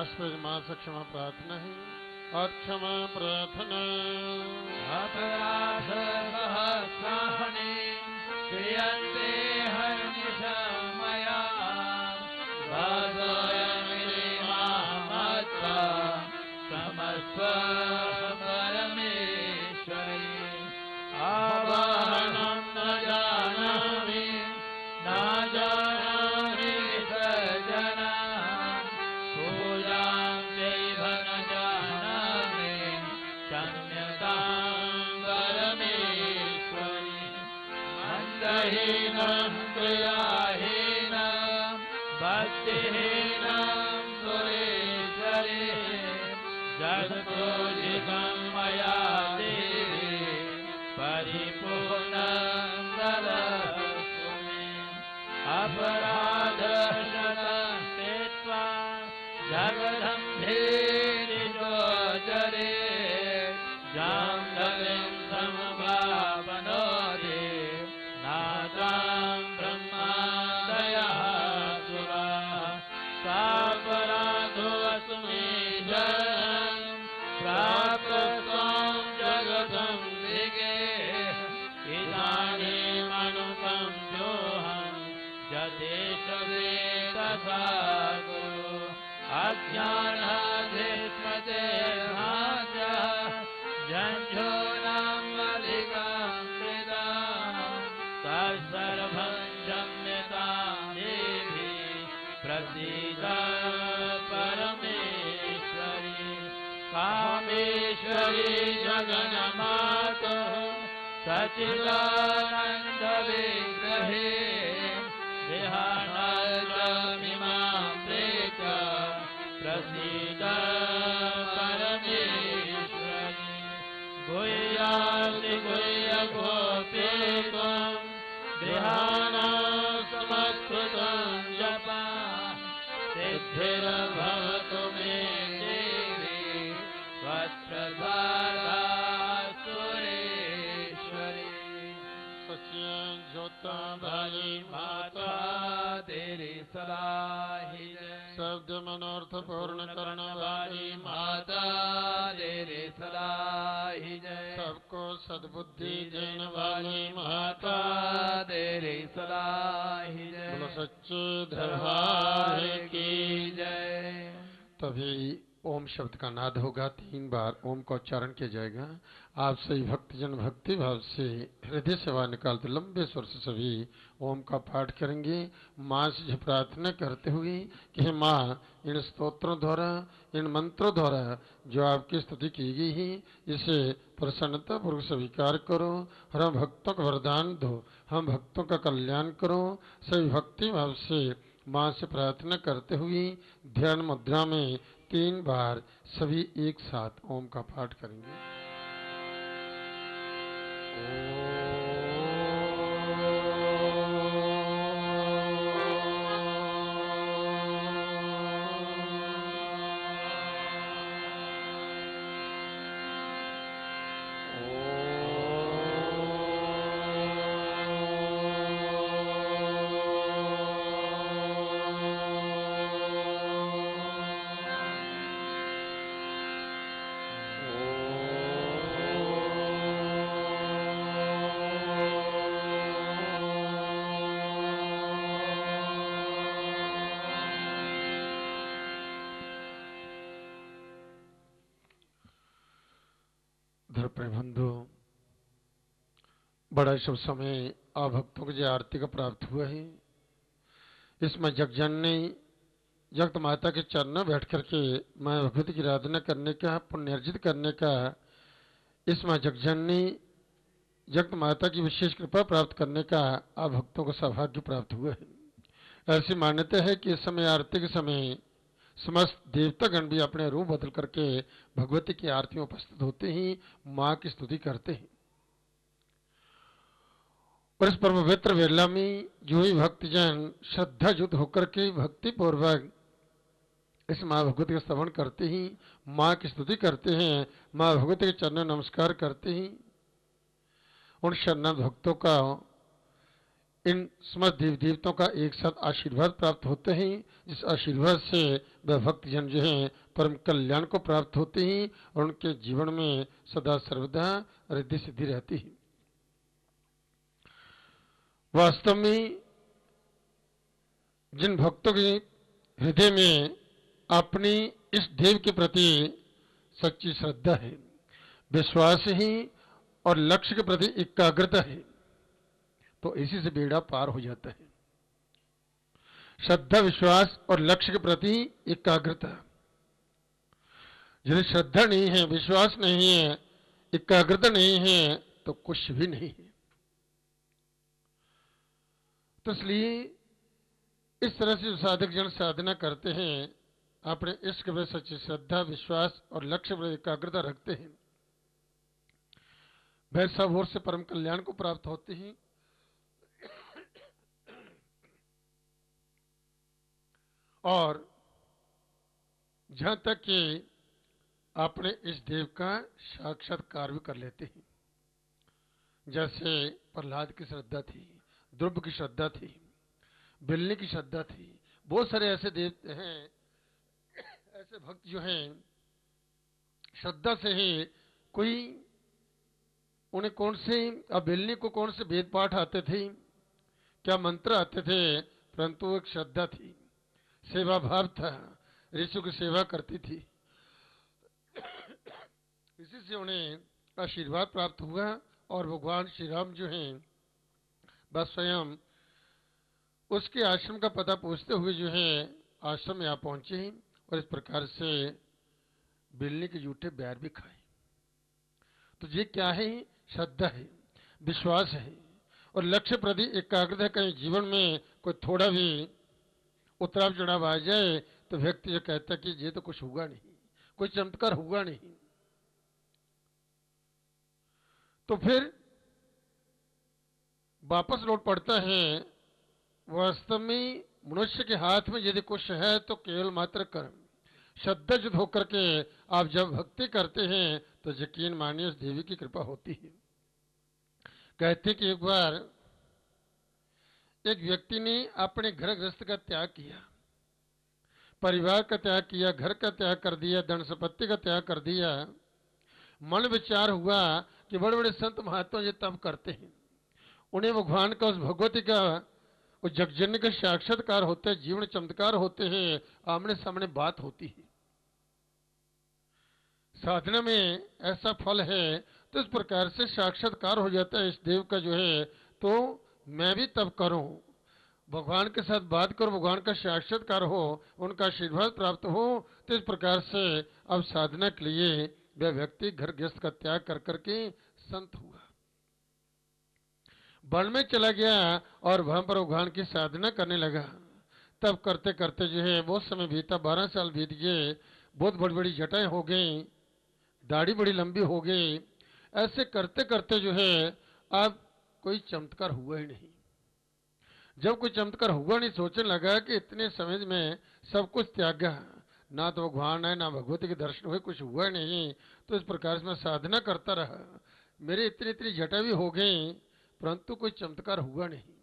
हास्पद मां से क्षमा प्रार्थना है और क्षमा प्रार्थना अपराध सहस्राणि क्रियन्ते हर्निशमया दासोऽयमिति मामत्वा क्षमस्व परमेश्वरि आवाहनं न जानामि न जानामि सजना पूजां चैव न जानामि क्षम्यतां परमेश्वरि मन्दहीनं क्रियाहीनं भक्तिहीनं सुरेश्वरि जगत्पूजितं मया देवी परिपूर्णं ददतु मे अपराधशतं कृत्वा जगदम्भीरिजोचरे जाह्नवीं समवाप्नोति नातां ब्रह्मादयः सुराः सापराधोऽस्मि जनं प्राप्तत्वं जगदम्बिके इदानीमनुकम्प्योऽहं यथेष्टवेतसा कुरु अज्ञानाधिष्मते भाजः झञ्झोनामधिकां कृतां तत्सर्वं क्षम्यतां देवी प्रसीद परमेश्वरि कामेश्वरी जगन्मातः सच्चिदानन्दविग्रहे देहानामिमां प्रेत्य प्रसीद परमेश्वरि गुह्यासि गुह्यगोपेकं देहानां समस्कृतं जपा सिद्धिर्भवतु मे देवी त्वत्प्रसादात् सुरेश्वरी सच्चिदानंद ज्योता भली माता तेरी सलाही जय शब्द मनोर्थ पूर्ण करने वाली माता तेरी सलाही जय सबको सद्बुद्धि देने वाली माता तेरी सलाही जय बोलो सच्चे दरबार दरबार की जय तभी ओम शब्द का नाद होगा 3 बार ओम का उच्चारण किया जाएगा। आप सभी भक्तजन भक्ति भाव से हृदय से आवाज निकालते लंबे स्वर से सभी ओम का पाठ करेंगे। माँ से प्रार्थना करते हुए कि हे माँ, इन स्तोत्रों द्वारा इन मंत्रों द्वारा जो आपकी स्तुति की गई है इसे प्रसन्नता पूर्वक स्वीकार करो। हम भक्तों को वरदान दो, हम भक्तों का कल्याण करो। सभी भक्ति भाव से माँ से प्रार्थना करते हुए ध्यान मुद्रा में 3 बार सभी एक साथ ओम का पाठ करेंगे। बंधु, बड़ा शुभ समय आप भक्तों को जो आरती का प्राप्त हुआ है, इसमें जगजननी जगत माता के चरणों में बैठ करके मैं भगवती की आराधना करने का, पुण्य अर्जित करने का, इसमें जगजननी जगत माता की विशेष कृपा प्राप्त करने का आप भक्तों को सौभाग्य प्राप्त हुआ है। ऐसी मान्यता है कि इस समय आरती के समय समस्त देवतागण भी अपने रूप बदल करके भगवती की आरती में उपस्थित होते ही माँ की स्तुति करते हैं। और इस पवित्र वेला में जो ही भक्तजन श्रद्धा युक्त होकर के भक्ति पूर्वक इस माँ भगवती का श्रवण करते ही माँ की स्तुति करते हैं, माँ भगवती के चरणों नमस्कार करते ही उन शरणागत भक्तों का इन समस्त देव देवताओं का एक साथ आशीर्वाद प्राप्त होते हैं, जिस आशीर्वाद से वह भक्त जन जो हैं परम कल्याण को प्राप्त होते हैं और उनके जीवन में सदा सर्वदा रिद्धि सिद्धि रहती है। वास्तव में जिन भक्तों के हृदय में अपनी इस देव के प्रति सच्ची श्रद्धा है, विश्वास ही और लक्ष्य के प्रति एकाग्रता है, तो इसी से बेड़ा पार हो जाता है। श्रद्धा, विश्वास और लक्ष्य के प्रति एकाग्रता। यदि श्रद्धा नहीं है, विश्वास नहीं है, एकाग्रता नहीं है, तो कुछ भी नहीं है। तो इसलिए इस तरह से जो साधक जन साधना करते हैं, अपने इष्ट में सच्ची श्रद्धा, विश्वास और लक्ष्य पर एकाग्रता रखते हैं, वह सब ओर से परम कल्याण को प्राप्त होते हैं। और जहां तक कि अपने इस देव का साक्षात्कार भी कर लेते हैं। जैसे प्रहलाद की श्रद्धा थी, ध्रुव की श्रद्धा थी, बिल्ली की श्रद्धा थी। बहुत सारे ऐसे देव हैं, ऐसे भक्त जो हैं श्रद्धा से ही, कोई उन्हें कौन से बिल्ली को कौन से वेद पाठ आते थे, क्या मंत्र आते थे, परंतु एक श्रद्धा थी, सेवा भाव था, ऋषियों की सेवा करती थी। इसी से उन्हें आशीर्वाद प्राप्त हुआ और भगवान श्री राम जो हैं वह स्वयं उसके आश्रम का पता पूछते हुए जो है आश्रम में आ पहुंचे और इस प्रकार से बिल्ली के जूठे बैर भी खाए। तो ये क्या है? श्रद्धा है, विश्वास है और लक्ष्य प्रति एकाग्रता है। कहीं जीवन में कोई थोड़ा भी उतराव चढ़ाव आ जाए तो व्यक्ति ये कहता है कि ये तो कुछ होगा नहीं, कोई चमत्कार होगा नहीं। तो फिर वापस लौट पड़ता है। वास्तव में मनुष्य के हाथ में यदि कुछ है तो केवल मात्र कर्म। श्रद्धा युक्त होकर के आप जब भक्ति करते हैं तो यकीन मानिए उस देवी की कृपा होती है। कहते कि एक बार एक व्यक्ति ने अपने घर गृहस्थ का त्याग किया, परिवार का त्याग किया, घर का त्याग कर दिया, धन संपत्ति का त्याग कर दिया। मन विचार हुआ कि बड़े बड़े संत महात्मा ये तब करते हैं, उन्हें भगवान का, उस भगवती का, उस जगजननी का साक्षात्कार होता है, जीवन चमत्कार होते हैं, आमने सामने बात होती है। साधना में ऐसा फल है तो इस प्रकार से साक्षात्कार हो जाता है इस देव का जो है, तो मैं भी तब करूं, भगवान के साथ बात करो, भगवान का साक्षात्कार हो, उनका आशीर्वाद प्राप्त हो। तो इस प्रकार से अब साधना के लिए वह व्यक्ति घर गृहस्थ का त्याग कर करके संत हुआ, वन में चला गया और वहां पर भगवान की साधना करने लगा। तब करते करते जो है बहुत समय बीता, 12 साल बीत गए, बहुत बड़ी बड़ी जटाएं हो गई, दाढ़ी बड़ी लंबी हो गई। ऐसे करते करते जो है अब कोई चमत्कार हुआ ही नहीं। जब कोई चमत्कार हुआ नहीं, सोचने लगा कि इतने समय में सब कुछ त्यागा, ना तो भगवान है ना भगवती के दर्शन हुए, कुछ हुआ नहीं। तो इस प्रकार से मैं साधना करता रहा, मेरी इतनी इतनी जटा भी हो गई, परंतु कोई चमत्कार हुआ नहीं,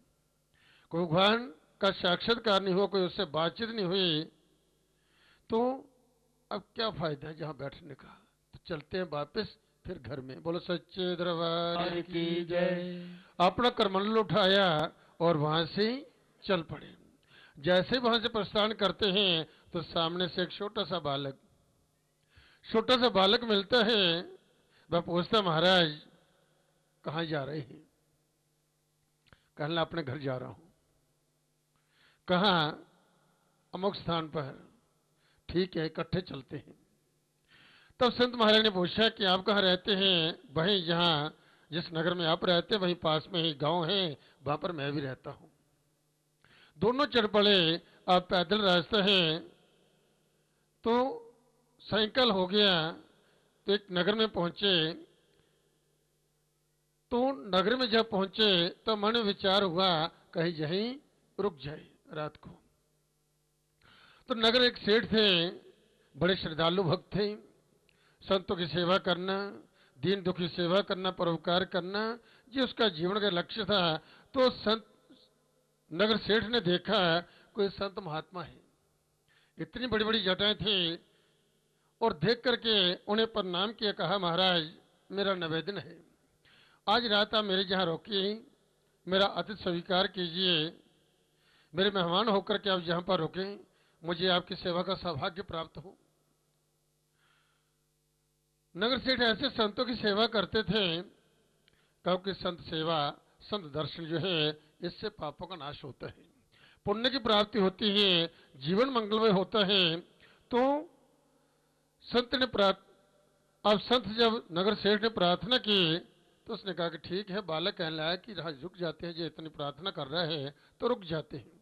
कोई भगवान का साक्षात्कार नहीं हुआ, कोई उससे बातचीत नहीं हुई। तो अब क्या फायदा है जहां बैठने का? तो चलते हैं वापस फिर घर में। बोलो सच्चे दरबार की जय। अपना करमंडल उठाया और वहां से चल पड़े। जैसे वहां से प्रस्थान करते हैं तो सामने से एक छोटा सा बालक मिलता है। वह पूछता, महाराज कहाँ जा रहे हैं? कहना, अपने घर जा रहा हूं। कहाँ? अमुक स्थान पर। ठीक है, इकट्ठे चलते हैं। तब संत महाराज ने पूछा कि आप कहाँ रहते हैं? वहीं जहां जिस नगर में आप रहते हैं वहीं पास में ही गांव है, वहां पर मैं भी रहता हूं। दोनों चढ़ पड़े। अब पैदल रास्ता है तो साइकिल हो गया, तो एक नगर में पहुंचे। तो नगर में जब पहुंचे तो मन में विचार हुआ कहीं यहीं रुक जाए रात को। तो नगर एक सेठ थे, बड़े श्रद्धालु भक्त थे। संतों की सेवा करना, दीन दुखी सेवा करना, परोपकार करना, ये उसका जीवन का लक्ष्य था। तो संत नगर सेठ ने देखा कोई संत महात्मा है, इतनी बड़ी बड़ी जटाएं थी, और देख करके उन्हें प्रणाम किया, कहा महाराज मेरा निवेदन है, आज रात आप मेरे यहाँ रोकिए, मेरा अतिथि स्वीकार कीजिए, मेरे मेहमान होकर के आप यहाँ पर रुकें, मुझे आपकी सेवा का सौभाग्य प्राप्त हो। नगर सेठ ऐसे संतों की सेवा करते थे क्योंकि संत सेवा, संत दर्शन जो है, इससे पापों का नाश होता है, पुण्य की प्राप्ति होती है, जीवन मंगलमय होता है। तो संत ने अब संत जब नगर सेठ ने प्रार्थना की तो उसने कहा कि ठीक है, बालक कहने लगा कि रुक जाते हैं, जो इतनी प्रार्थना कर रहा है तो रुक जाते हैं।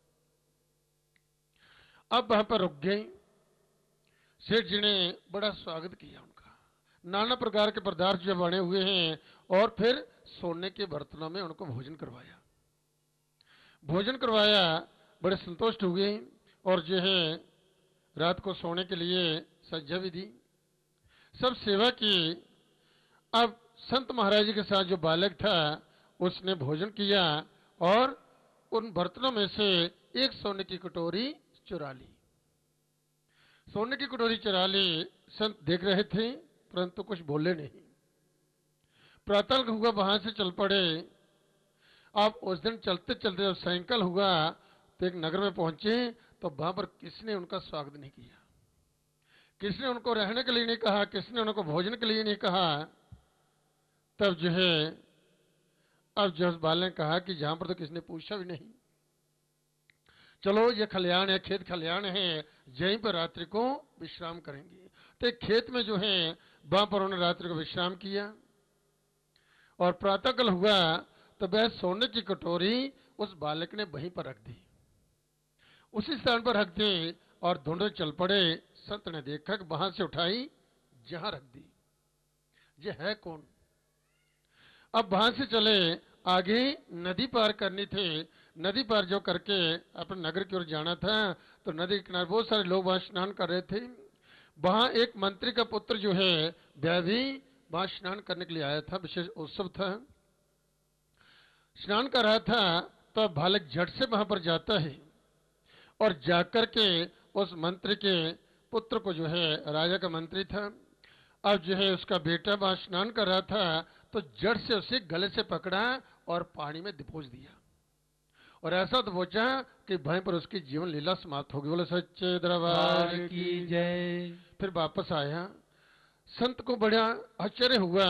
अब वहां पर रुक गए। सेठ जी ने बड़ा स्वागत किया उनका, नाना प्रकार के पदार्थ जो बने हुए हैं, और फिर सोने के बर्तनों में उनको भोजन करवाया। भोजन करवाया, बड़े संतुष्ट हुए, और जो है रात को सोने के लिए सज्जा भी दी, सब सेवा की। अब संत महाराज जी के साथ जो बालक था उसने भोजन किया, और उन बर्तनों में से एक सोने की कटोरी चुरा ली। सोने की कटोरी चुरा ली। संत देख रहे थे परंतु कुछ बोले नहीं। प्रातः हुआ, वहां से चल पड़े। अब उस दिन चलते चलते जब सायंकाल हुआ तो एक नगर में पहुंचे, तो वहां पर किसने उनका स्वागत नहीं किया, किसने उनको रहने के लिए नहीं कहा, किसने उनको भोजन के लिए नहीं कहा। तब जो है अब जो बाल ने कहा कि जहां पर तो किसने पूछा भी नहीं, चलो ये खलियान है, खेत खलियान है, यहीं पर रात्रि को विश्राम करेंगे। तो एक खेत में जो है वहां पर उन्होंने रात्रि को विश्राम किया, और प्रातःकाल हुआ तो वह सोने की कटोरी उस बालक ने वहीं पर रख दी, उसी स्थान पर रख दी, और ढूंढे चल पड़े। संत ने देखा कि वहां से उठाई, जहां रख दी, ये है कौन। अब वहां से चले, आगे नदी पार करनी थी। नदी पार जो करके अपने नगर की ओर जाना था, तो नदी के किनारे बहुत सारे लोग वहां स्नान कर रहे थे। वहां एक मंत्री का पुत्र जो है वह भी वहां स्नान करने के लिए आया था, विशेष उत्सव था, स्नान कर रहा था। तो बालक झट से वहां पर जाता है, और जाकर के उस मंत्री के पुत्र को, जो है राजा का मंत्री था, अब जो है उसका बेटा वहां स्नान कर रहा था, तो जड़ से उसे गले से पकड़ा और पानी में दबोच दिया, और ऐसा दबोचा कि वहीं पर उसकी जीवन लीला समाप्त हो गई। बोले सच्चे दरबार की जय। फिर वापस आया। संत को बड़ा आश्चर्य हुआ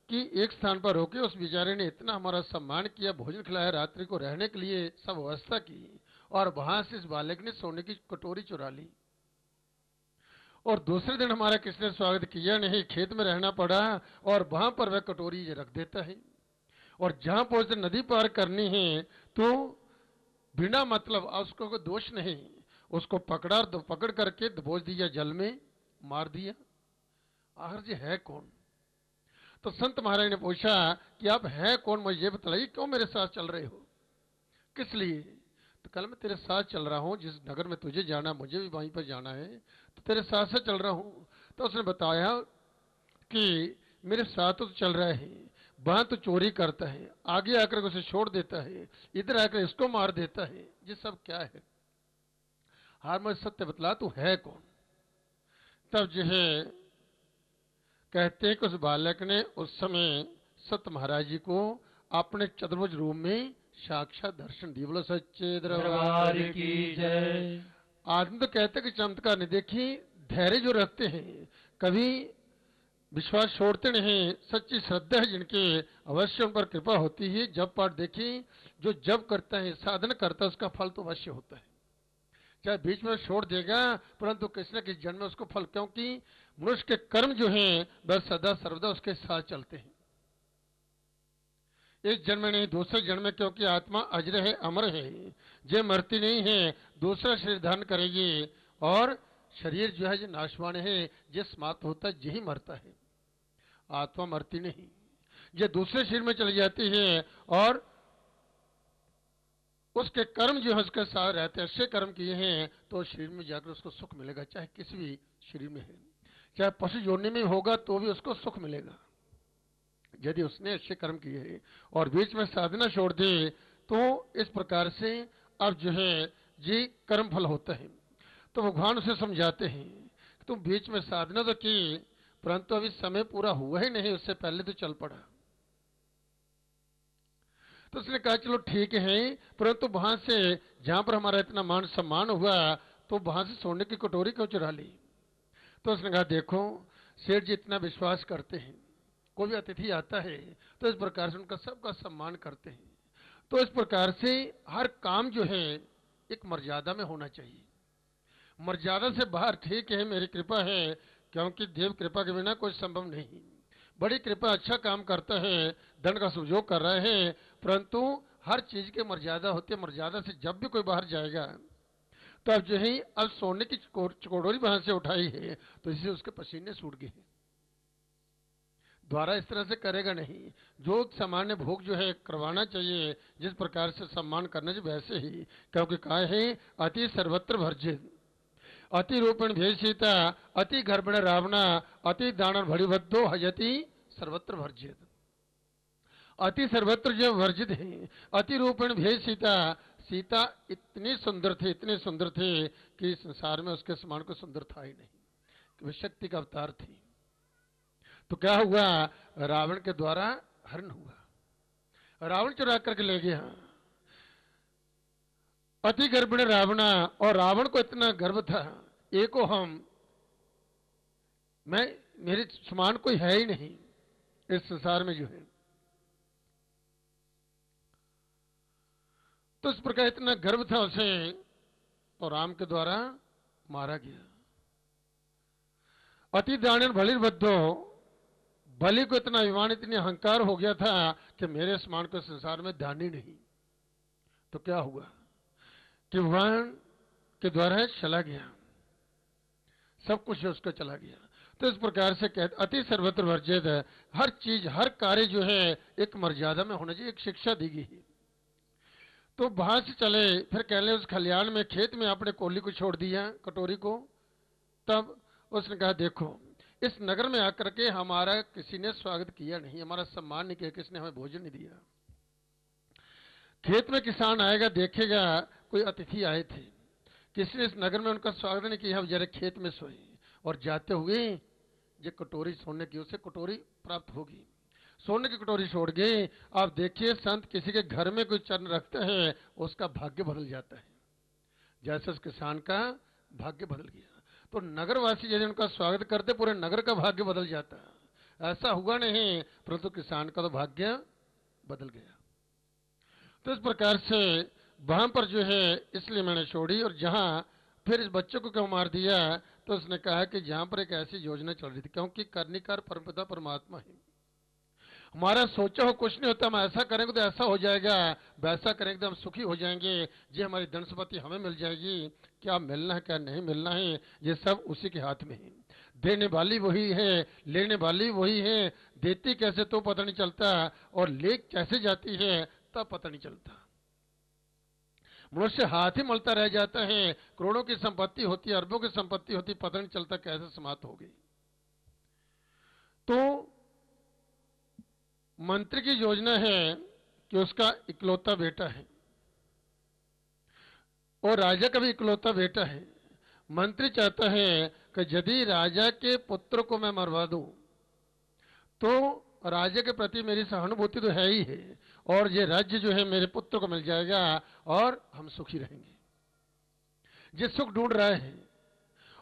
कि एक स्थान पर होके उस बेचारे ने इतना हमारा सम्मान किया, भोजन खिलाया, रात्रि को रहने के लिए सब व्यवस्था की, और वहां से इस बालक ने सोने की कटोरी चुरा ली, और दूसरे दिन हमारा किसने स्वागत किया नहीं, खेत में रहना पड़ा, और वहां पर वह कटोरी रख देता है। और जहां पहुंचते नदी पार करनी है तो बिना मतलब, उसको कोई दोष नहीं, उसको पकड़ा, पकड़ करके दबोच दिया, जल में मार दिया। आखिर जी है कौन। तो संत महाराज ने पूछा कि आप है कौन, मुझे ये बताइए, क्यों मेरे साथ चल रहे हो, किस लिए। तो कल मैं तेरे साथ चल रहा हूं, जिस नगर में तुझे जाना मुझे भी वहीं पर जाना है, तो तेरे साथ से चल रहा हूं। तो उसने बताया कि मेरे साथ तो चल रहा है, वहां तो चोरी करता है, आगे आकर उसे छोड़ देता है, इधर आकर इसको मार देता है, ये सब क्या है। हार मुझे सत्य बतला, तू है कौन। तब जो है कहते हैं कि उस बालक ने उस समय सत्य महाराज जी को अपने चतुर्भुज रूप में साक्षात दर्शन दिए। बोलो सच्चे दरबार की जय। आदमी तो कहते कि चमत्कार नहीं देखी, धैर्य जो रखते हैं, कभी विश्वास छोड़ते नहीं, सच्ची श्रद्धा है जिनके, अवश्य उन पर कृपा होती है। जब पाठ देखी, जो जब करता है, साधन करता है, उसका फल तो अवश्य होता है, चाहे बीच में छोड़ देगा परंतु किसी न किसी जन्म में उसको फल, क्योंकि मनुष्य के कर्म जो हैं वह सदा सर्वदा उसके साथ चलते हैं। इस जन्म में नहीं, दूसरे जन्म में, क्योंकि आत्मा अजर है, अमर है, ये मरती नहीं है, दूसरा शरीर धारण करेगी, और शरीर जो है जो नाशवान है, ये समाप्त होता है, यही मरता है, आत्मा मरती नहीं, ये दूसरे शरीर में चली जाती है, और उसके कर्म जो है उसके साथ रहते हैं, अच्छे कर्म किए हैं तो शरीर में जाकर उसको सुख मिलेगा, चाहे किसी भी शरीर में है, चाहे पशु योनि में होगा तो भी उसको सुख मिलेगा यदि उसने अच्छे कर्म किए हैं। और बीच में साधना छोड़ दी तो इस प्रकार से अब जो है ये कर्म फल होता है। तो भगवान उसे समझाते हैं कि तुम बीच में साधना तो की, परंतु अभी समय पूरा हुआ ही नहीं, उससे पहले तो चल पड़ा। तो उसने कहा चलो ठीक है, परंतु वहां से जहां पर हमारा इतना मान सम्मान हुआ, तो वहां से सोने की कटोरी क्यों चुरा ली? तो उसने कहा देखो, सेठ जी इतना विश्वास करते हैं, कोई भी अतिथि आता है तो इस प्रकार से उनका सबका सम्मान करते हैं। तो इस प्रकार से हर काम जो है एक मर्यादा में होना चाहिए। मर्यादा से बाहर ठीक है, मेरी कृपा है, क्योंकि देव कृपा के बिना कुछ संभव नहीं। बड़ी कृपा, अच्छा काम करता है, धन का सुयोग कर रहे हैं, परंतु हर चीज की मर्यादा होती है। मर्यादा से जब भी कोई बाहर जाएगा तो अब जो है, अब सोने की चकोड़ोरी वहां से उठाई है तो इससे उसके पसीने सूट गए। द्वारा इस तरह से करेगा नहीं। जो सामान्य भोग जो है करवाना चाहिए, जिस प्रकार से सम्मान करना चाहिए वैसे ही, क्योंकि कहा है अति सर्वत्र भर्जित, अति रूपेण भेषिता, अति गर्भण रावणा, अति दानन भड़िबद्धो हजति सर्वत्र भर्जित। अति सर्वत्र जो वर्जित है, अति रूपेण भेषिता, सीता इतनी सुंदर थी, इतनी सुंदर थी कि संसार में उसके समान को सुंदर था ही नहीं, कि वह शक्ति का अवतार थी। तो क्या हुआ, रावण के द्वारा हरण हुआ, रावण चुरा करके ले गया। अति गर्भिण रावणा, और रावण को इतना गर्व था, एको हम, मैं, मेरे समान कोई है ही नहीं इस संसार में जो है। तो इस प्रकार इतना गर्व था उसे, तो राम के द्वारा मारा गया। अति दानन भलिर्बद्धो, बलि को इतना अभिमान, इतनी अहंकार हो गया था कि मेरे समान को संसार में ध्यान ही नहीं। तो क्या हुआ कि भगवान के द्वारा चला गया, सब कुछ उसका चला गया। तो इस प्रकार से कहते अति सर्वत्र वर्जित है, हर चीज हर कार्य जो है एक मर्यादा में होना चाहिए, एक शिक्षा दी गई है। तो वहां से चले, फिर कहले उस खलियान में, खेत में आपने कोली को छोड़ दिया, कटोरी को। तब उसने कहा देखो, इस नगर में आकर के हमारा किसी ने स्वागत किया नहीं, हमारा सम्मान नहीं किया, किसने हमें भोजन नहीं दिया। खेत में किसान आएगा, देखेगा कोई अतिथि आए थे, किसी ने इस नगर में उनका स्वागत नहीं किया, हम जरा खेत में सोए, और जाते हुए ये कटोरी सोने की, उसे कटोरी प्राप्त होगी, सोने की कटोरी छोड़ गए। आप देखिए, संत किसी के घर में कोई चरण रखते हैं, उसका भाग्य बदल जाता है, जैसे उस किसान का भाग्य बदल गया। तो नगरवासी यदि उनका स्वागत करते, पूरे नगर का भाग्य बदल जाता। ऐसा हुआ नहीं, परंतु किसान का तो भाग्य बदल गया। तो इस प्रकार से वहां पर जो है, इसलिए मैंने छोड़ी। और जहां फिर इस बच्चे को क्यों मार दिया, तो उसने कहा कि जहां पर एक ऐसी योजना चल रही थी, क्योंकि करनिकार परमपिता परमात्मा है, हमारा सोचा हो कुछ नहीं होता, हम ऐसा करेंगे तो ऐसा हो जाएगा, वैसा करेंगे तो हम सुखी हो जाएंगे, ये हमारी धन संपत्ति हमें मिल जाएगी, क्या मिलना है क्या नहीं मिलना है ये सब उसी के हाथ में है। देने वाली वही है, लेने वाली वही है, देती कैसे तो पता नहीं चलता, और ले कैसे जाती है तब पता नहीं चलता। मनुष्य हाथ ही मलता रह जाता है, करोड़ों की संपत्ति होती है, अरबों की संपत्ति होती, पता नहीं चलता कैसे समाप्त हो गई। तो मंत्री की योजना है कि उसका इकलौता बेटा है, और राजा का भी इकलौता बेटा है। मंत्री चाहता है कि यदि राजा के पुत्र को मैं मरवा दूं तो राजा के प्रति मेरी सहानुभूति तो है ही है, और ये राज्य जो है मेरे पुत्र को मिल जाएगा और हम सुखी रहेंगे। ये सुख ढूंढ रहे हैं,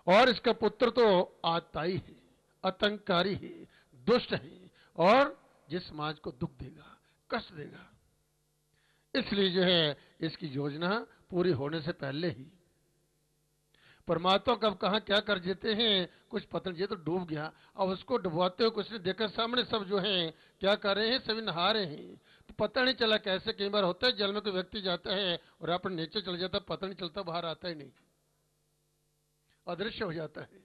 और इसका पुत्र तो आताई है, आतंककारी है, दुष्ट है, और जिस समाज को दुख देगा, कष्ट देगा। इसलिए जो है इसकी योजना पूरी होने से पहले ही परमात्मा कब कहां क्या कर देते हैं कुछ पता नहीं, तो डूब गया। अब उसको डुबवाते हुए कुछ ने देखा, सामने सब जो है क्या कर रहे हैं, सभी नहा रहे हैं, तो पता नहीं चला कैसे। कई बार होता है जल में कोई व्यक्ति जाता है और अपने नीचे चल जाता है, पता नहीं चलता, बाहर आता ही नहीं, अदृश्य हो जाता है।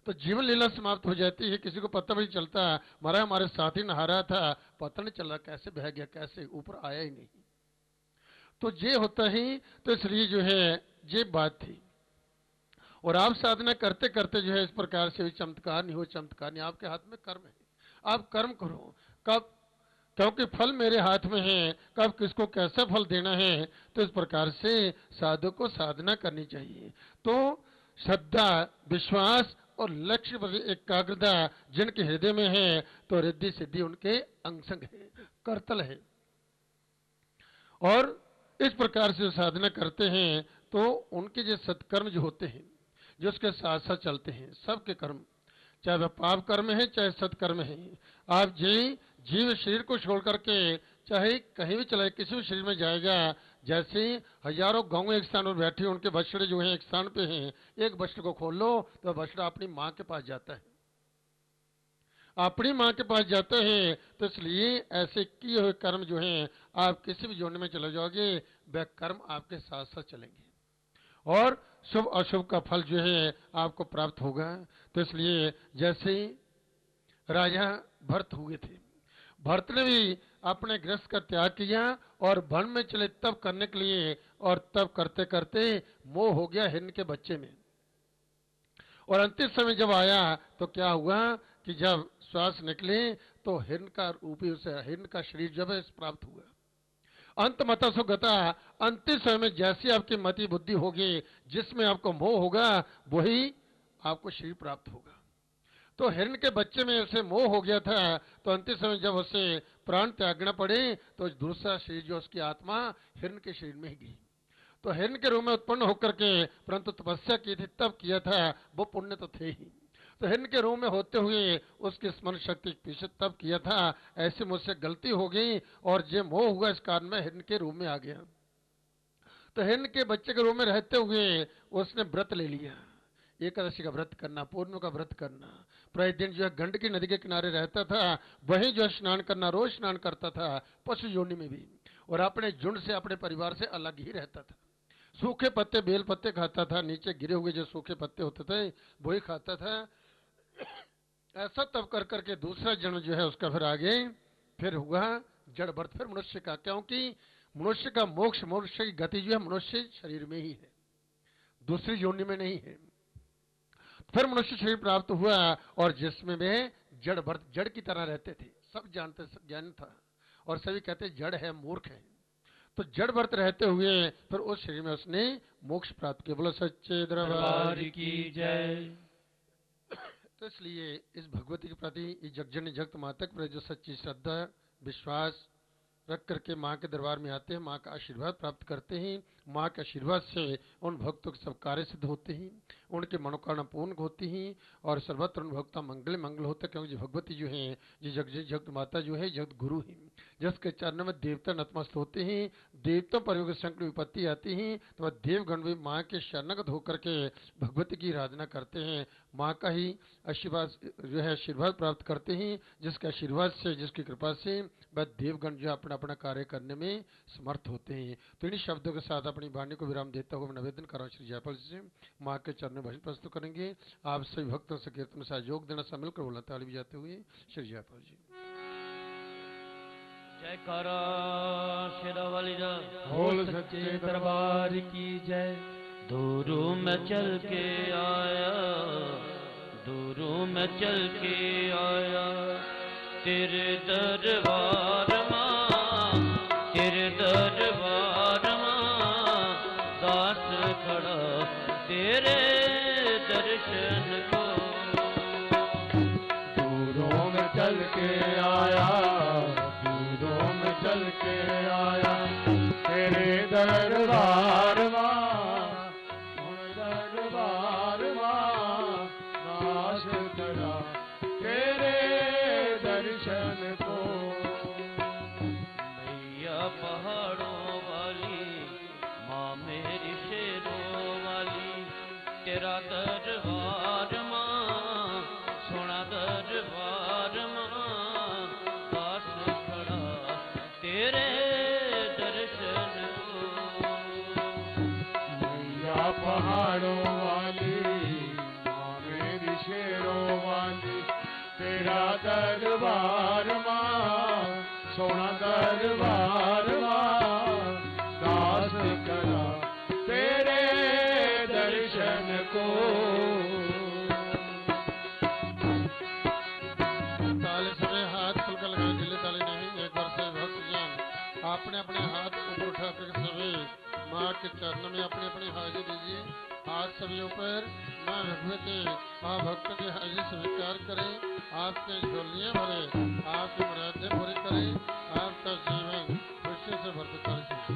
तो जीवन लीला समाप्त हो जाती है, किसी को पता भी नहीं चलता, महाराज हमारे साथ ही नहा रहा था, पता नहीं चला कैसे बह गया, कैसे ऊपर आया ही नहीं। तो ये होता ही, तो इसलिए जो है ये बात थी। और आप साधना करते करते जो है इस प्रकार से भी चमत्कार नहीं हो, चमत्कार नहीं, आपके हाथ में कर्म है, आप कर्म करो। कब, क्योंकि फल मेरे हाथ में है, कब किसको कैसा फल देना है। तो इस प्रकार से साधु को साधना करनी चाहिए। तो श्रद्धा, विश्वास और लक्ष्य पर एकाग्रता जिनके हृदय में है, तो रिद्धि सिद्धि उनके अंग संग है, करतल है। और इस प्रकार से साधना करते हैं तो उनके जो सत्कर्म जो होते हैं, जो उसके साथ साथ चलते हैं, सबके कर्म, चाहे वह पाप कर्म है चाहे सत्कर्म है, आप जीव शरीर को छोड़ करके चाहे कहीं भी चले, किसी भी शरीर में जाएगा, जैसे हजारों गांव एक स्थान पर बैठे, उनके बछड़े जो हैं एक स्थान पे हैं, एक बछड़े को खोल लो तो बछड़ा अपनी माँ के पास जाता है, अपनी माँ के पास जाते हैं। तो इसलिए ऐसे किए हुए कर्म जो हैं, आप किसी भी जोन में चले जाओगे, वह कर्म आपके साथ साथ चलेंगे और शुभ अशुभ का फल जो है आपको प्राप्त होगा। तो इसलिए जैसे राजा भरत हुए थे, भरत ने भी अपने गृहस्थ का त्याग किया और वन में चले तब करने के लिए, और तब करते करते मोह हो गया हिरण के बच्चे में। और अंतिम समय जब आया तो क्या हुआ कि जब श्वास निकले तो हिरण का रूप ही उसे, हिरण का शरीर जब है प्राप्त हुआ। अंत मता सो गता, अंतिम समय में जैसी आपकी मति बुद्धि होगी, जिसमें आपको मोह होगा, वही आपको शरीर प्राप्त होगा। तो हिरण के बच्चे में उसे मोह हो गया था, तो अंतिम समय जब उसे प्राण त्यागना पड़े तो दूसरा शरीर जो उसकी आत्मा हिरण के शरीर में ही गई। तो हिरण के रूप में उत्पन्न होकर के, परंतु तपस्या की थी तब किया था, वो पुण्य तो थे ही। तो हिरण के रूप में होते हुए उसकी स्मरण शक्ति पीछे तब किया था, ऐसे मुझसे गलती हो गई और जे मोह हुआ, इस कारण में हिरण के रूप में आ गया। तो हिरण के बच्चे के रूप में रहते हुए उसने व्रत ले लिया, एकादशी का व्रत करना, पूर्णिमा का व्रत करना, प्रतिदिन जो है गंडकी नदी के किनारे रहता था, वहीं जो है स्नान करना, रोज स्नान करता था, पशु योनि में भी, और अपने झुंड से, अपने परिवार से अलग ही रहता था। सूखे पत्ते, बेल पत्ते खाता था, नीचे गिरे हुए जो सूखे पत्ते होते थे वही खाता था। ऐसा तब कर करके दूसरा जन्म जो है उसका फिर आगे फिर हुआ जड़ भरत, फिर मनुष्य का, क्योंकि मनुष्य का मोक्ष, मनुष्य की गति जो है मनुष्य शरीर में ही है, दूसरी योनि में नहीं है। फिर मनुष्य शरीर प्राप्त हुआ और जिसमें वे जड़ भरत, जड़ की तरह रहते थे, सब जानते, सब ज्ञान था, और सभी कहते जड़ है, मूर्ख है। तो जड़ भरत रहते हुए फिर उस शरीर में उसने मोक्ष प्राप्त किया। बोलो सच्चे दरबार की जय। तो इसलिए इस भगवती के प्रति, इस जगजननी जगत माता के प्रति जो सच्ची श्रद्धा विश्वास रख करके माँ के दरबार में आते हैं, माँ का आशीर्वाद प्राप्त करते हैं, माँ के आशीर्वाद से उन भक्तों के सब कार्य सिद्ध होते हैं, उनके मनोकामना पूर्ण होती हैं और सर्वत्र उन भक्ता मंगल मंगल होता है। क्योंकि भगवती जो है, ये जगत माता जो है जगत गुरु है, जिसके चरणों में देवता नतमस्त होते हैं, देवताओं पर योग संकट विपत्ति आती है तो वह देवगण भी माँ के शरणगत होकर के भगवती की आराधना करते हैं, माँ का ही आशीर्वाद जो है आशीर्वाद प्राप्त करते हैं, जिसके आशीर्वाद से, जिसकी कृपा से वह देवगण जो अपना अपना कार्य करने में समर्थ होते हैं। तो इन्हीं शब्दों के साथ अपनी वाणी को विराम देता हुआ मैं निवेदन कर रहा हूँ श्री जयपाल जी से, माँ के चरण में भजन प्रस्तुत करेंगे। आप सभी भक्तों से कीर्तन में सहयोग देना, शामिल कर बोला ताली बजाते हुए श्री जयपाल जी। जय करो शेरावाली बोल सच्चे दरबार की जय। दूरों में चल के आया, दूरों में चल के आया, तेरे दरबार मां, तेरे दरबार मां, दास खड़ा तेरे दर्शन को। दूरों में चल के आया, दूरों में चल के आया, तेरे दरबार मां, दरबार मां, दास खड़ा तेरे दर्शन को। मैया पहाड़ों वाली, माँ मेरी शेरों वाली, तेरा दरबार माँ, सोना दरबार माँ, दास खड़ा तेरे दर्शन को। मैया पहाड़ों वाली, माँ मेरी शेरों वाली, तेरा दरबार माँ, सोना दरबार माँ, दास करा तेरे दर्शन को। ताले समय हाथ खुलकर लगाए, ढीले ताले नहीं, एक बार खातिर सभी माँ के चरण में अपनी अपनी हाजिर दीजिए। आज सभी ऊपर माँ भगवती आप भक्तों की हाजिर स्वीकार करें, आपके झोलियाँ भरे, आपकी मुरादें पूरी करें, आपका जीवन खुशी से भरपूर करे।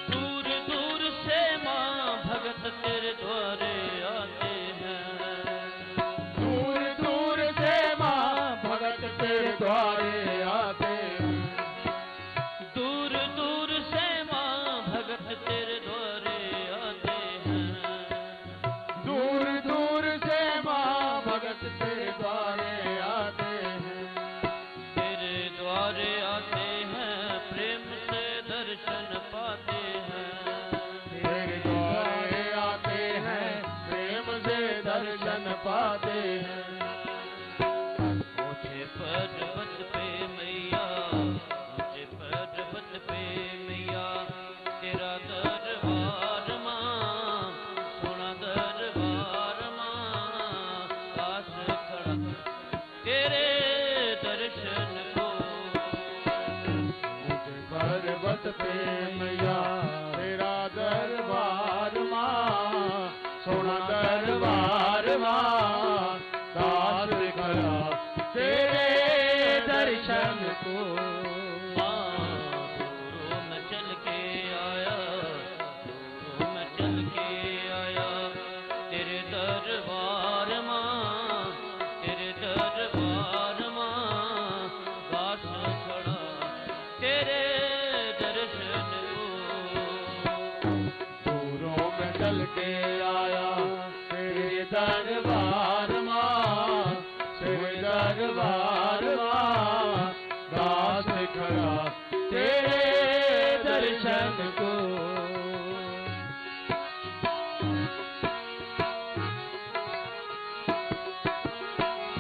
दूर दूर से माँ भगत तेरे द्वारे आते हैं, दूर दूर से माँ भगत तेरे द्वारे आते हैं, दूर दूर से माँ भगत तेरे द्वारे आते हैं, दूर दूर से माँ भगत तेरे द्वारे आते हैं, तेरे द्वारे आते हैं, प्रेम से दर्शन पाते हैं, तेरे द्वारे आते हैं, प्रेम से दर्शन पाते हैं। ऊंचे पर्वत पे मैया, ऊंचे पर्वत पे मैया, तेरा दरबार माँ, सोना दरबार माँ, पास खड़ा तेरे दर्शन को। ऊंचे पर्वत पे मैया तेरा दरबार माँ, सोना दरबार माँ, दास खड़ा तेरे दर्शन को। दूरों में चल के आया, दूरों में चल के आया, तेरे दरबार माँ, तेरे दरबार माँ, दास खड़ा तेरे दर्शन को। दूरों में चल के आया तेरे दरबार माँ, तेरे दरबार माँ, दास खड़ा तेरे दर्शन को।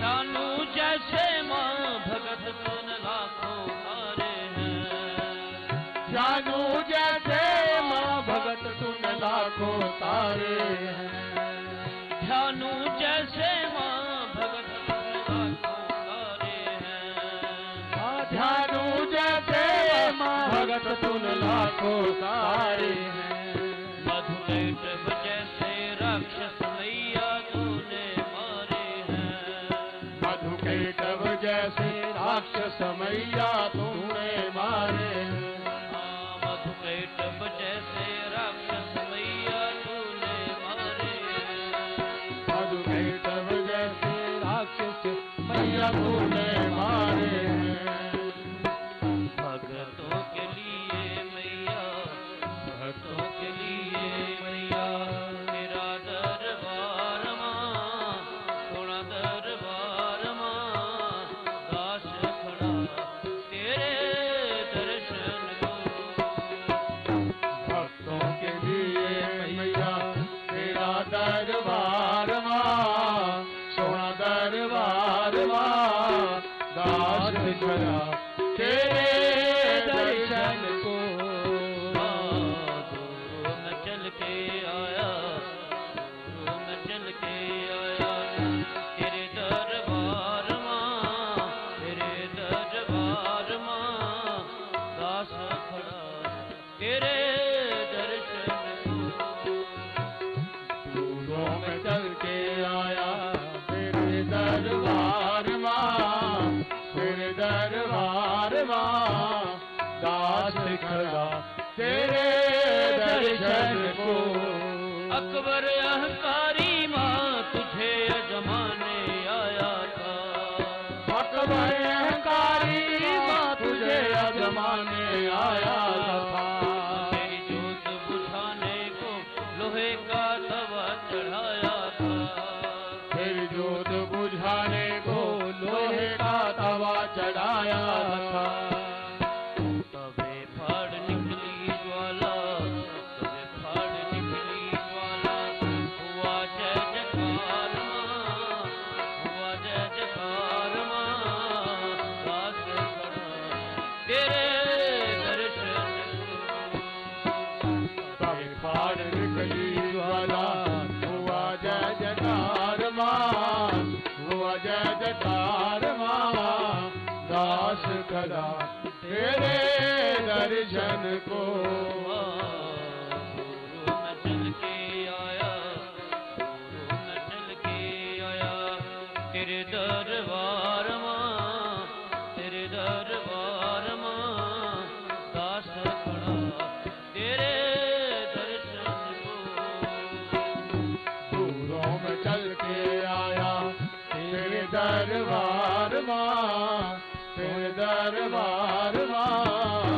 जानू जैसे माँ भगत सुन लाखों तारे हैं, जानू जैसे माँ भगत सुन लाखों तारे हैं, जानू जैसे माँ भगत सुन लाखों तारे हैं, जानू जैसे माँ भगत सुन लाखों तारे हैं। मधुकैटभ जैसे राक्षस मैया तूने मारे हैं, मधुकैटभ जैसे राक्षस मैया तूने मारे हैं, मधुकैटभ जैसे राक्षस मैया तूने मारे हैं, मधुकैटभ जैसे राक्षस मैया तूने मारे हैं। भक्तों के लिए मैया, भक्तों के लिए मैया, तेरा दरबार माँ, सोना दरबार माँ, दास खड़ा तेरे दर्शन को। भक्तों के लिए मैया तेरा दरबार माँ, सोना दरबार माँ, दास खड़ा तेरे दर्शन को। दूरों में चल के आया, दूरों में चल के आया, तेरे दरबार माँ, तेरे दरबार माँ, दास खड़ा तेरे दर्शन को। दूरों में चल के आया तेरे दरबार माँ, तेरे दरबार माँ, दास खड़ा तेरे दर्शन को। अकबर अहंकारी माँ तुझे अजमाने आया था, अकबर अहंकारी माँ तुझे अजमाने आया था, तेरी जोत बुझाने को लोहे का तवा चढ़ाया था, तेरी जोत बुझाने को लोहे का तवा चढ़ाया था। तबे फाड़ निकली ज्वाला, तबे फाड़ निकली ज्वाला, हुआ जय जयकार माँ, हुआ जय जयकार माँ, दास खड़ा तेरे दर्शन को। तबे फाड़ निकली ज्वाला, हुआ जय जयकार माँ, हुआ जय जयकार माँ, दास खड़ा तेरे दर्शन को। गुरु मैं चल के आया, गुरु मैं चल के आया, तेरे दरबार मां, तेरे दरबार मां, दास खड़ा तेरे दर्शन को। दूरों में चल के आया, तेरे दरबार मां, तेरे दरबार मां,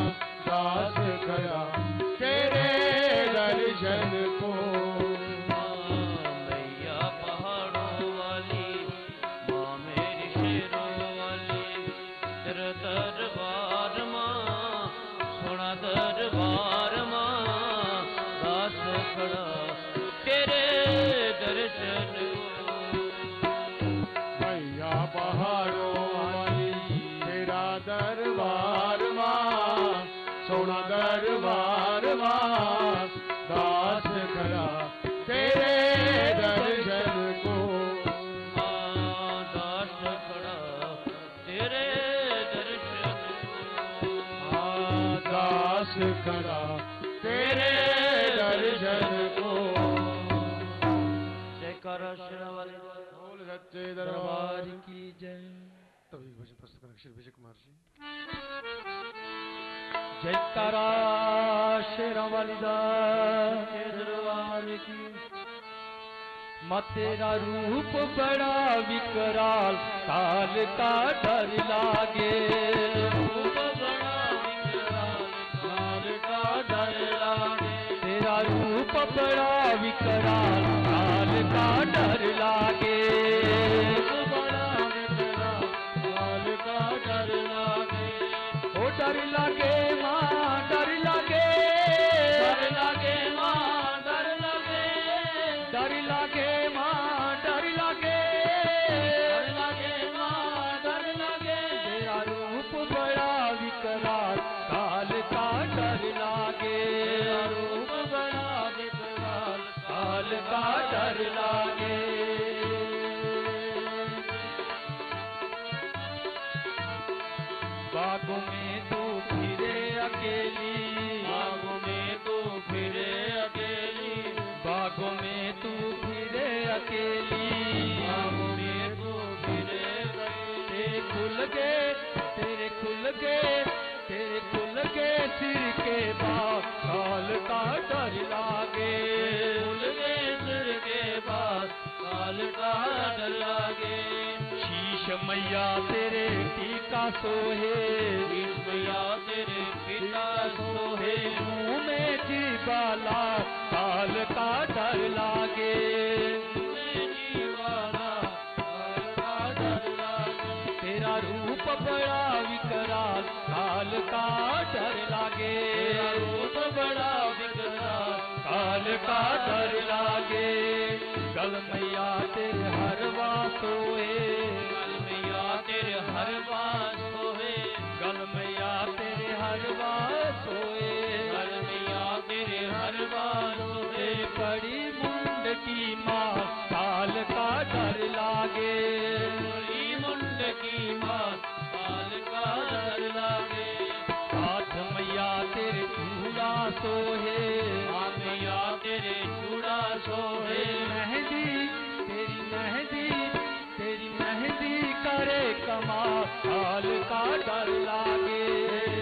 दास खड़ा तेरे दर्शन को। मैया पहाड़ों वाली, माँ मेरी शेरों वाली, तेरा दरबार माँ, सोना दरबार माँ, दास खड़ा तेरे दर्शन को। मैया पहाड़ों वाली, तेरा दरबार मां, सोना दरबार मां, दास खड़ा तेरे दर्शन को। दास खड़ा तेरे दर्शन को। दास खड़ा तेरे दर्शन को। जयकारा शेरा वाले बोल सच्चे दरबार की जय। तभी भजन प्रस्तुत करेंगे श्री विजय कुमार जी। जयकारा शेरा वाली दरबार की। माँ तेरा रूप बड़ा विकराल, काल का डर लागे। रूप बड़ा विकराल, काल का डर लागे। तेरा रूप बड़ा विकराल, काल का डर लागे। रूप बड़ा विकराल, काल का डर लागे। ओ डर लागे माँ, डर लागे, डर लागे माँ, डर लागे, डर लागे माँ, डर लागे, डर लागे माँ, डर लागे। तेरा रूप बड़ा विकराल, काल का डर लागे। तेरा रूप बड़ा विकराल, काल का डर लागे। बागों में तू फिरे अकेली, बागों में तू फिरे अकेली, बागों में तू फिरे अकेली, बागों में तू फिरे अकेली। तेरे खुल गए, तेरे खुल गए, तेरे खुल गए सिर के बाद, काल का डर लागे। खुल गए सिर के बाद, काल का डर लागे। शीश मैया तेरे टीका सोहे, शीश मैया तेरे टीका सोहे। मुँह में जीवाला, काल का डर लागे। मुँह में जीवाला, काल का डर लागे। तेरा रूप बड़ा विकराल, काल का डर लागे। तेरा रूप बड़ा विकराल, काल का डर लागे। गल मैया तेरे हर बात सोए, गल मैया तेरे हर बात सोए, गल मैया तेरे हर बात सोए, गल मैया तेरे हर बात सोए। बड़ी मुंड की माँ, काल का डर लागे। बड़ी मुंड की माँ, काल का डर लागे। हाथ मैया तेरे चूड़ा सोहे, हाथ मैया तेरे चूड़ा सोहे। मेहंदी तेरी मेहंदी, तेरी मेहंदी करे कमाल, काल का डर लागे।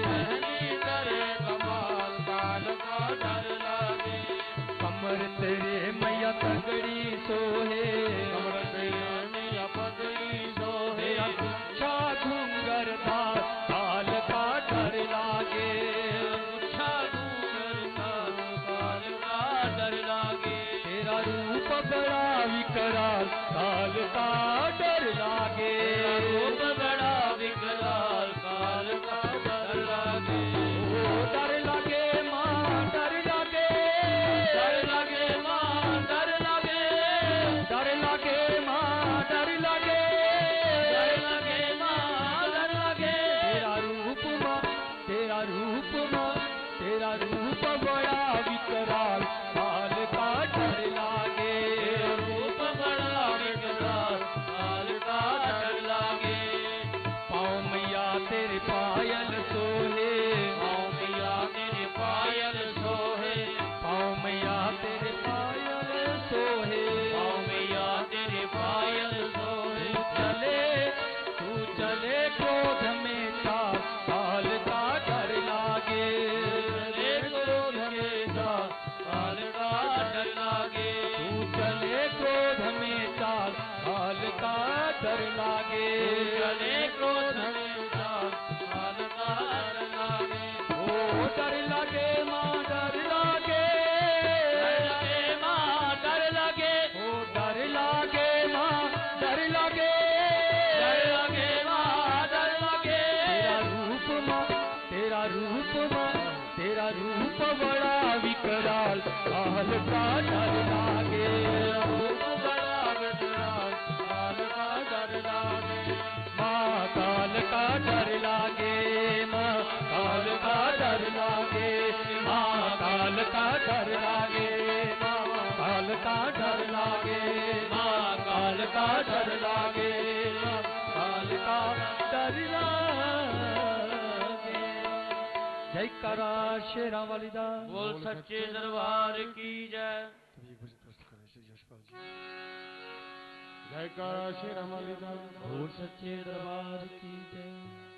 मेहंदी करे कमाल, काल का डर लागे। कमर तेरे मैया तगड़ी सोहे, कमर तेरे मैया पगड़ी सोहे। अच्छा घूंघरदार, काल का डर लागे। अच्छा घूंघरदार, काल का डर लागे। तेरा रूप बड़ा विकराल, काल का डर लागे। रूप बड़ा विकराल, काल का डर लागे। ओ डर लागे माँ, डर लागे, डर लागे माँ, डर लागे, डर लागे माँ, डर लागे, डर लागे माँ, डर लागे। तेरा रूप माँ, तेरा रूप माँ, तेरा रूप बड़ा विकराल, काल का डर लागे। रूप बड़ा विकराल, काल का डर लागे। चाल काल का डर लागे। तू चले क्रोध में चाल काल का डर लागे। तू चले क्रोध में चाल काल का डर लागे। ओ डर लागे माँ डर लागे। डर लागे माँ डर लागे। ओ डर लागे माँ डर लागे। डर लागे माँ डर लागे। तेरा रूप माँ तेरा रूप माँ तेरा रूप बड़ा विकराल काल का डर लागे। रूप बड़ा विकराल काल का डर लागे। माँ काल का डर लागे। माँ काल का डर लागे। माँ काल का डर लागे। माँ काल का डर लागे। माँ काल का डर लागे। माँ काल का डर लागे। जय करा शेरा वाली दा बोल सच्चे दरबार की जय। जय करा शेरा वाली दा बोल सच्चे दरबार की जय।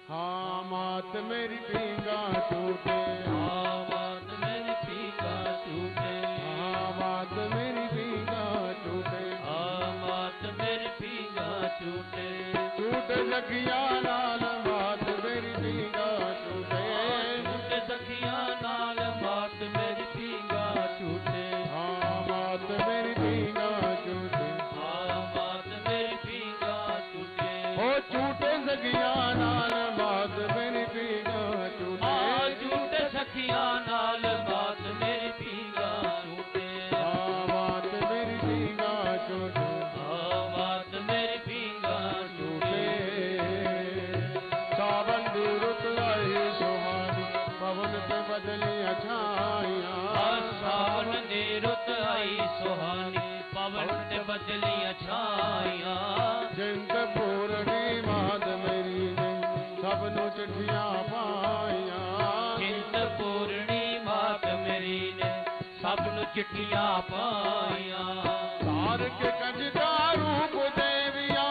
हाँ मात मेरी पींगा टूटे। हाँ मात मेरी पींगा टूटे। हाँ मात मेरी पींगा टूटे। हाँ मात मेरी पींगा टूटे। टूट सखिया नाल मात मेरी पींगा टूटे। टूटे सखिया नाल मात मेरी पींगा टूटे। हाँ मात मेरी पींगा टूटे। हाँ मात मेरी पींगा टूटे। ओ टूटे सखिया नाल मात मेरी पींगा टूटे। हाँ टूटे सखिया नाल मात मेरी पींगा टूटे। हाँ मात मेरी पींगा टूटे। हाँ मात मेरी पींगा टूटे। सावन दी रुत आई सुहानी पवन पे बदलियां छाइयां। सावन दी रुत आई सुहानी पवन ते बदलियां छाइयां। जिंद पूरनी मात मेरी ने सब नू चिट्ठियां पाइयां। जिंद पूर्णी मात मेरी ने सब नू चिट्ठियां पाइयां। तार के कंजका रूप देविया।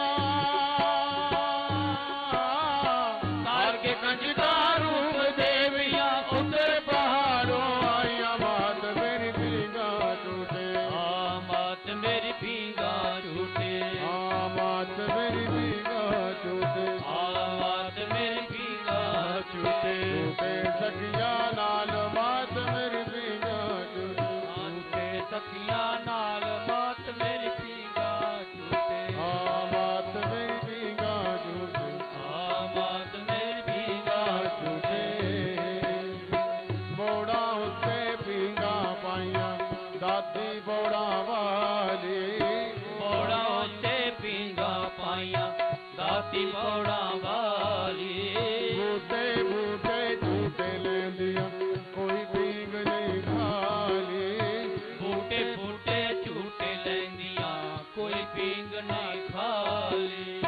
तार के कंजका रूप देविया उतर पहाड़ों आइया। मात मेरी पींगा टूटे। हाँ मात मेरी पींगा टूटे। हाँ मात मेरी पींगा टूटे। हाँ मात मेरी पींगा टूटे। टूटे सखिया नाल मात मेरी पींगा टूटे। टूटे सखिया नाल मात मेरी पींगा टूटे। हाँ मात मेरी पींगा टूटे। हाँ मात मेरी पींगा टूटे। बोड़ा उत्ते पींगा पाइया दादी बोड़ा वाली। बोड़ा उत्ते पींगा पाइया दाती बोड़ा वाली। बूटे बूटे झूटे ले लिया कोई पींग नहीं खाली। बूटे बूटे झूटे लेंदिया कोई पींग नहीं खाली।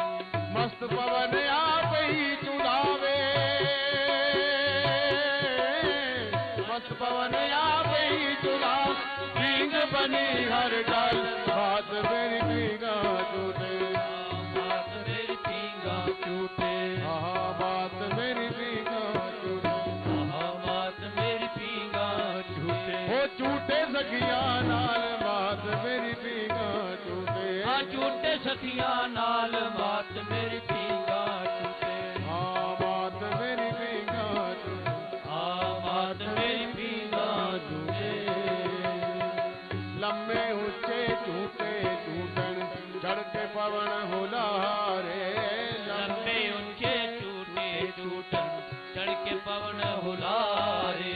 मस्त पवन आप ही चुड़ावे। मस्त पवन आप ही चुड़ा पींग बनी हर डाल। बात मेरी पींगा टूटे। मात मेरी पींगा टूटे। हाँ बात मेरी पींगा टूटे। हाँ मात मेरी पींगा टूटे। वो टूटे सखिया नाल बात मेरी पींगा टूटे। हाँ टूटे सखिया नाल मात मेरी पींगा टूटे। हाँ बात मेरी पींगा टूटे। हाँ मात मेरी पींगा टूटे। लम्बे ऊंचे टूटे टूटन चढ़ के पवन हुलारे। लंबे ऊंचे टूटे टूटन चढ़ के पवन हुलारे।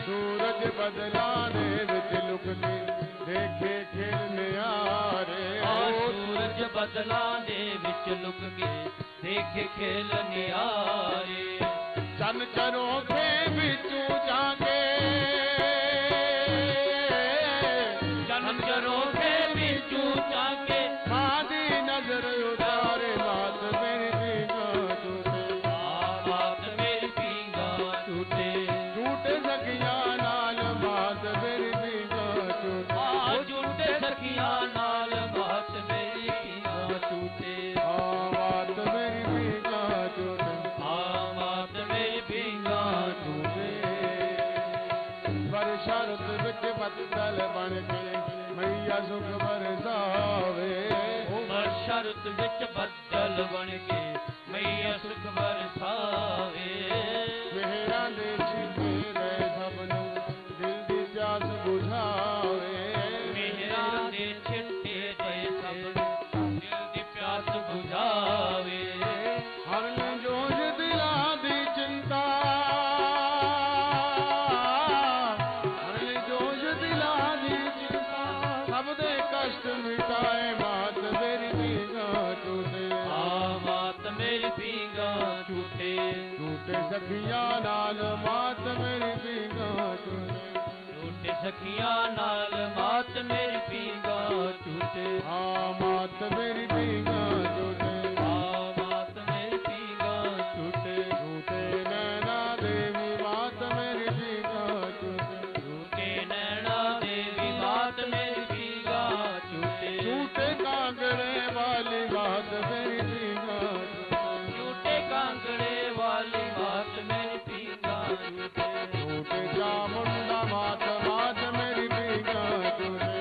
सूरज बदलाने विच लुक के देखे खेलने आरे। सूरज बदला दे विच लुक के देखे खेल नियारे। चन चरोखे बिचू जाके। चन चरोखे बिचू जाके। खादी नजर उतारे। मात मेरी पींगा टूटे। मात मेरी पींगा टूटे। टूटे सखिया नाल मात मेरी पींगा टूटे। टूटे सखिया नाल मात मेरी पींगा टूटे। मात मेरी पींगा टूटे। मात मेरी पींगा टूटे। पर शरत विच बदल बन के मैया सुख बरसावे। उमर शरत विच बदल बन के मैया सुख बरसावे। मेहरां दे छिपे रहे सब नूं दिल दी प्यास बुझावे। मेहरां दे छिटे दे सब नूं दिल दी प्यास बुझावे। हरन जोज दिलां दी चिंता, हरन जोज दिलां दी चिंता, सब दे कष्ट मिटाए मात मेरी पींगा टूटे। मात मेरी पींगा टूटे। टूटे सखियां नाल मात मेरी पींगा टूटे। टूटे सखियां नाल मात मेरी पींगा टूटे। मात मेरी पींगा टूटे। मात मेरी पींगा टूटे। टूटे नैना देवी मात मेरी पींगा टूटे। टूटे नैना देवी मात मेरी पींगा टूटे। टूटे कांगड़े वाली मात मेरी पींगा टूटे। टूटे कांगड़े वाली मात मेरी पींगा टूटे। टूटे चामुंडा मात मात मेरी पींगा टूटे।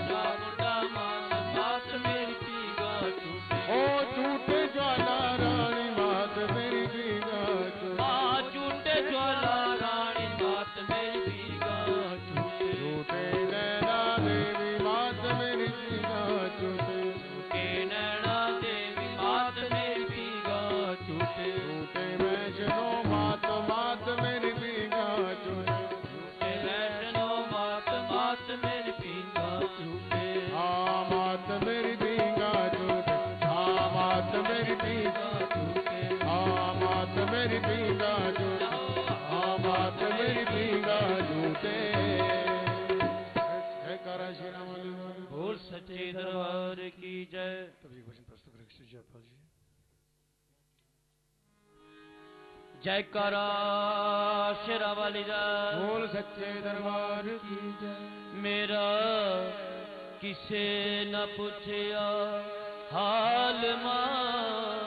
चामुंडा मात मेरी पींगा टूटे। ओ टूटे ज्वाला रानी मात मेरी पींगा टूटे। टूटे ज्वाला रानी मात मेरी पींगा टूटे। टूटे नैना देवी मात मेरी पींगा टूटे। टूटे नैना देवी मात मेरी पींगा टूटे। टूटे वैष्णो मात मात मेरी पींगा टूटे। टूटे वैष्णो मात मात मेरी पींगा टूटे। मात मेरी पींगा टूटे। मात मेरी पींगा टूटे। मात मेरी पींगा टूटे। मात मेरी पींगा टूटे। जयकारा श्री राम वाले बोल सच्चे दरबार की जय। तभी भजन प्रस्तुत करें श्री जयपाल जी। जयकारा शेरा वाली जय। बोल सच्चे दरबार की जय। मेरा किसे न पूछया हाल मां,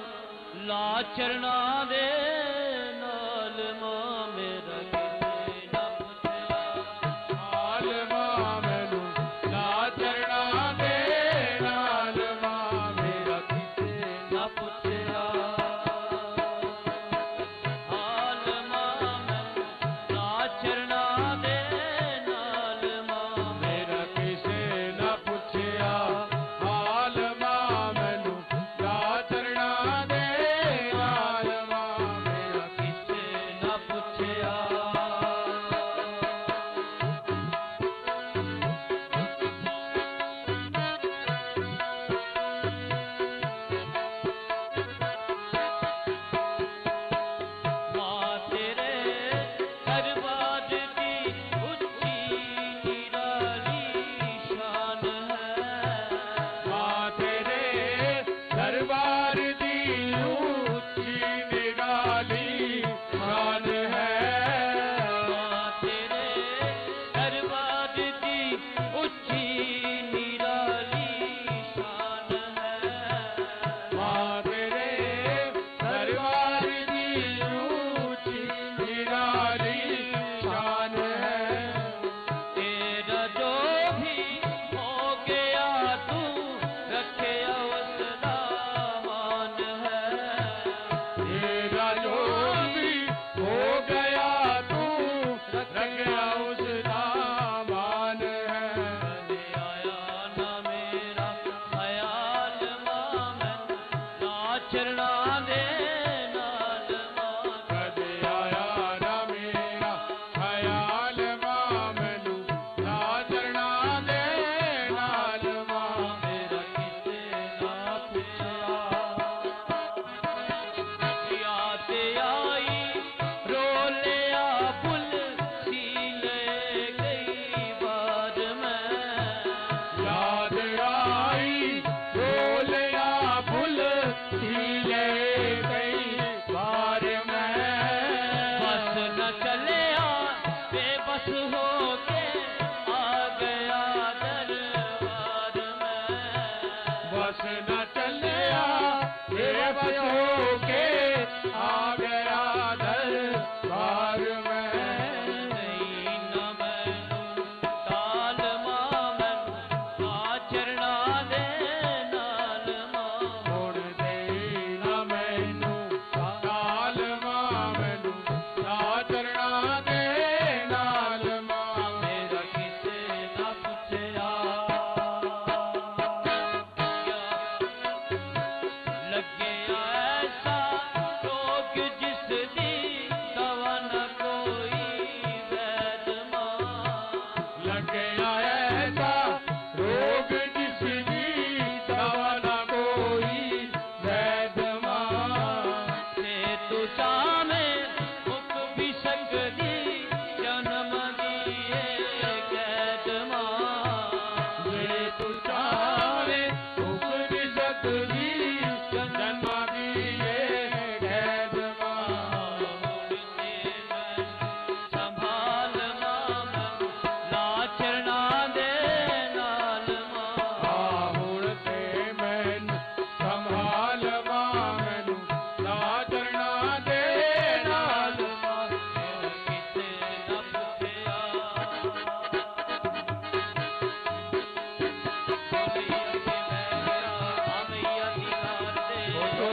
लाचरना दे नाल मां। मेरा किसे न पूछया हाल मां मैनू लाचरना दे नाल मां। मेरा किसे न पूछया हाल मां। मैनू लाचरना दे नाल मां। मेरा किसे न पुछया हाल मां मैनू लाचरना दे नाल मां। मेरा किसे न पूछया मां तेरे दरबार की उच्ची निराली शान है। मां तेरे दरबार दी ऊंची निराली शान है। मां तेरे दरबार की उच्ची निराली शान है। मां तेरे दरबार दी ऊंची निराली शान है। तेरा जो भी हो गया तू रखिया उसका मान है। तेरा जो भी हो गया तू रखया उसका मान है।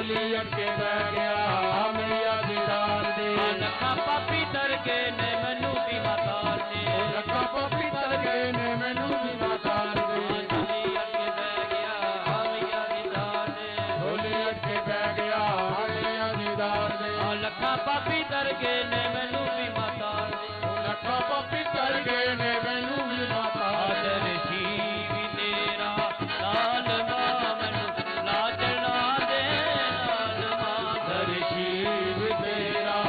झोली अटके बह गया मैया दीदार दे लखा पापी तर के ने मैनू भी मातार दे लखा पापी तर गए ने मैनू भी मातार दे झोली अटके बह गया मैया दीदार दे झोली अटके बह गया मैया दीदार दे लखा पापी तर के ने मैनू भी मातार दे लखा पापी तर गए ने मैनू भी मातार दे आदर शीव तेरा लाल मां मैनू लाजना दे लाल मां आदर शीव तेरा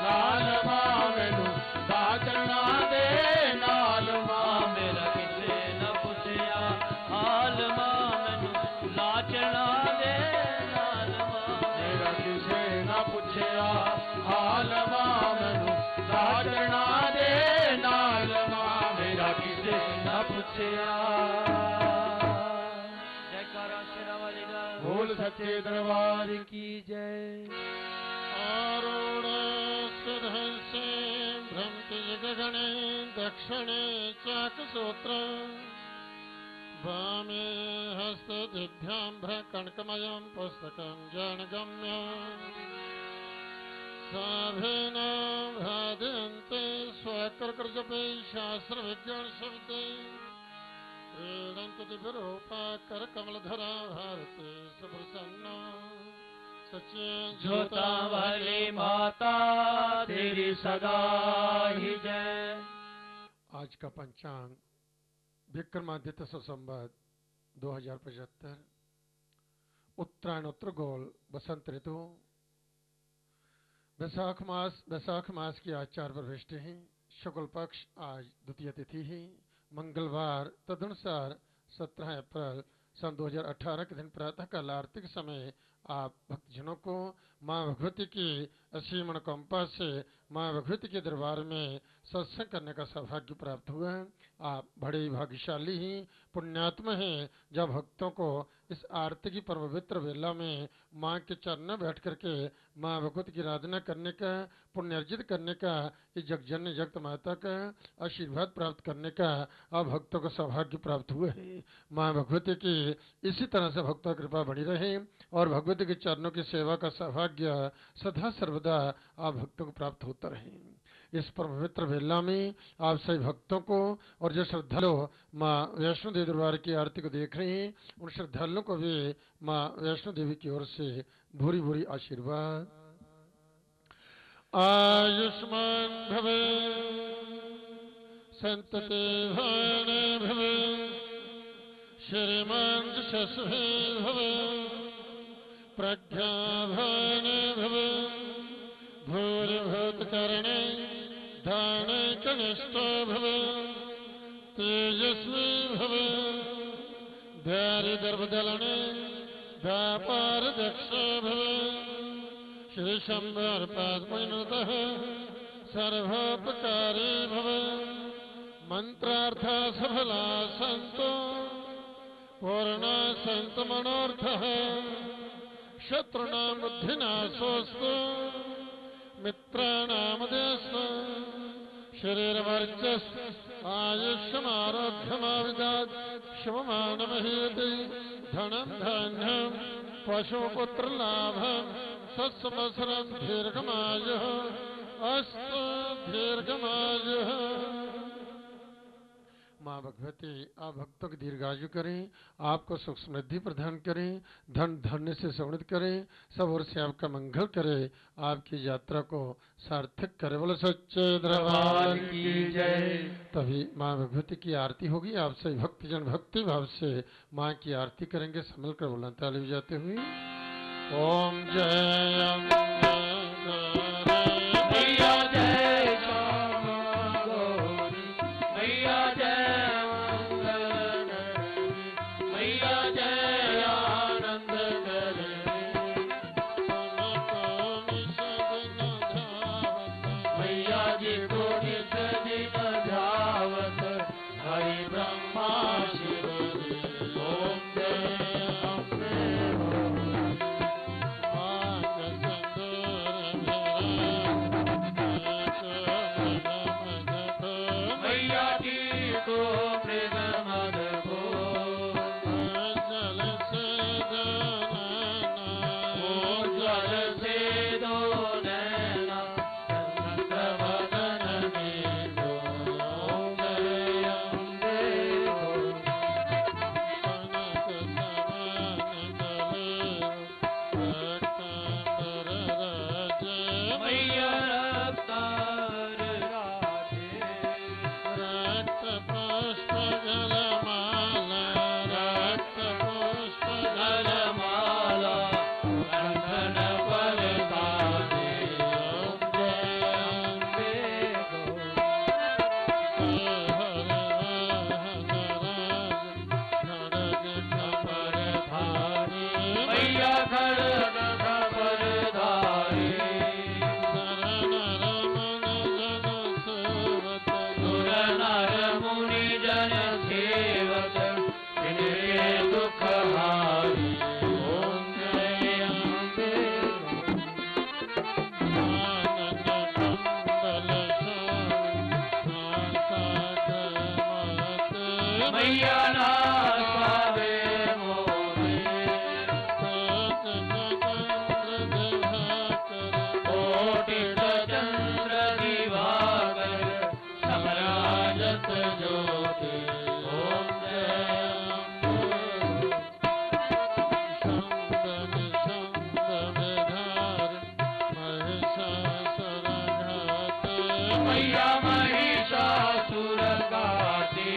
लाल मां मैनू लाजना दे नाल मां मेरा किसे न पुछया हाल मां मैनू लाजना दे लाल मां मेरा किसे ना पूछया हाल मां मैनू लाजना दे नाल मां मेरा किसे ना पूछया जयकारा शेरा वाली दा बोल सच्चे दरबार की जय आरूढ़ सुधंसे भ्रमति गगने दक्षिणे चाकसूत्र वामे हस्तदिभ्यां कणकमयं पुस्तकं जनगम्य साभिना भादयन्ते स्वकर्कजपे शास्त्रविज्ञानशब्दे क्रीडन्ति दिव्यरूपा करकमलधरा भारते सुप्रसन्ना जोता वाली माता तेरी सदा ही जय। आज का पंचांग विक्रमादित्य संवत 2075 उत्तरायण उत्तरगोल बसंत ऋतु वैशाख मास की आज 4 प्रविष्टि हैं। शुक्ल पक्ष आज द्वितीय तिथि है। मंगलवार तदनुसार 17 अप्रैल सन 2018 के दिन प्रातः काल आरती के समय आप भक्तजनों को माँ भगवती की असीम अनुकंपा से माँ भगवती के दरबार में सत्संग करने का सौभाग्य प्राप्त हुआ। आप बड़े भाग्यशाली ही पुण्यात्मा हैं जब भक्तों को इस आरती की पवित्र वेला में माँ के चरण में बैठ करके माँ भगवती की आराधना करने का, पुण्य अर्जित करने का, इस जगजननी जगत माता का आशीर्वाद प्राप्त करने का अब भक्तों को सौभाग्य प्राप्त हुआ है। माँ भगवती की इसी तरह से भक्तों की कृपा बनी रहे और भगवती के चरणों की सेवा का सौभाग्य सदा सर्वदा आप भक्तों को प्राप्त होता रहे। इस पवित्र वेला में आप सभी भक्तों को और जो श्रद्धालु माँ वैष्णो देवी दरबार की आरती को देख रहे हैं उन श्रद्धालुओं को भी माँ वैष्णो देवी की ओर से भूरी भूरी आशीर्वाद। आयुष्मान भव संतते भाने भव श्रीमान शस्वे भव प्रज्ञाभाने भव भूरिभूतकरणे धाने कनिष्ठो भव तेजस्वी भव धारिदर्भदलने व्यापारदक्ष भव श्रीशम्भरपादमयनुतः सर्वोपकारी भव मंत्रार्था सफला सन्तो पूर्णा सन्तु मनोर्थः शत्रुणां बुद्धिनाशोऽस्तु मित्राणामदेस्तु शरीरवर्चस् आयुष्यमारोग्यमाविदात् शुभमानमहीति धनं धान्यं पशुपुत्रलाभं सत्संवत्सरं दीर्घमायुः अस्तु दीर्घमायुः। माँ भगवती आप भक्तों की दीर्घायु करें, आपको सुख समृद्धि प्रदान करें, धन धन्य से समृद्ध करें, सब ओर से आपका मंगल करे, आपकी यात्रा को सार्थक करे। बोले सच्चे दरबार की जय। तभी माँ भगवती की आरती होगी। आप सभी भक्तजन भक्ति भाव से माँ की आरती करेंगे। संभल कर बोलना ताली बजाते हुए ओम जय मैया जय श्यामा गौरी मैया जय मैया जय आनंद करे मैया जी को नित दिन ध्यावत हरि ब्रह्मा शिव ओम जय अम्बे मैया जी को प्रेम मद को मैया खड़ग खबरदारी सुर नर मुनि जन सेवक इनके दुख हारी ओम जय अम्बे मैया ना पावे मोरे कोटि चंद्र दिवाकर समराजत ज्योति ओम जय मैया महिषासुर घाती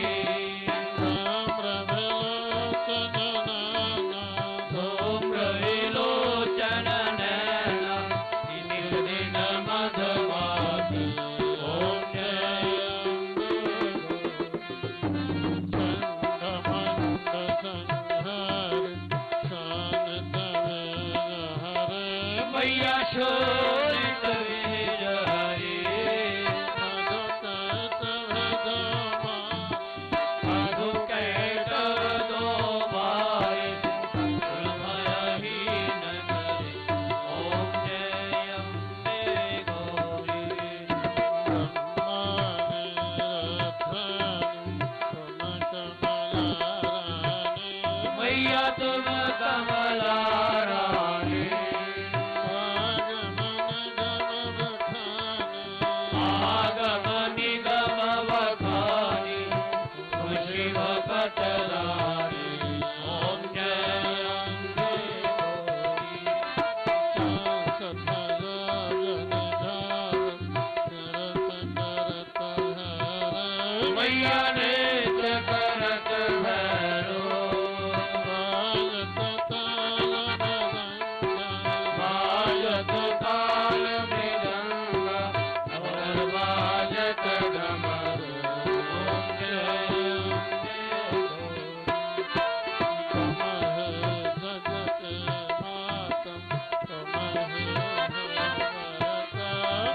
धूम्रविलोचन नैना दिन दिन मधुमाती ओम जय मैया शोणित वीर हरि मधु कैटव दो भाई सुरमयहीन करे ओम जय अम्बे गौरी मैया तुम कमला रानी आगम निगम बखानी शिव कटलानी ओम जय अम्बे गौरी मैया नेत्र करत भैरो बाजत ताल मृदंग और बाजत डमर ओम जय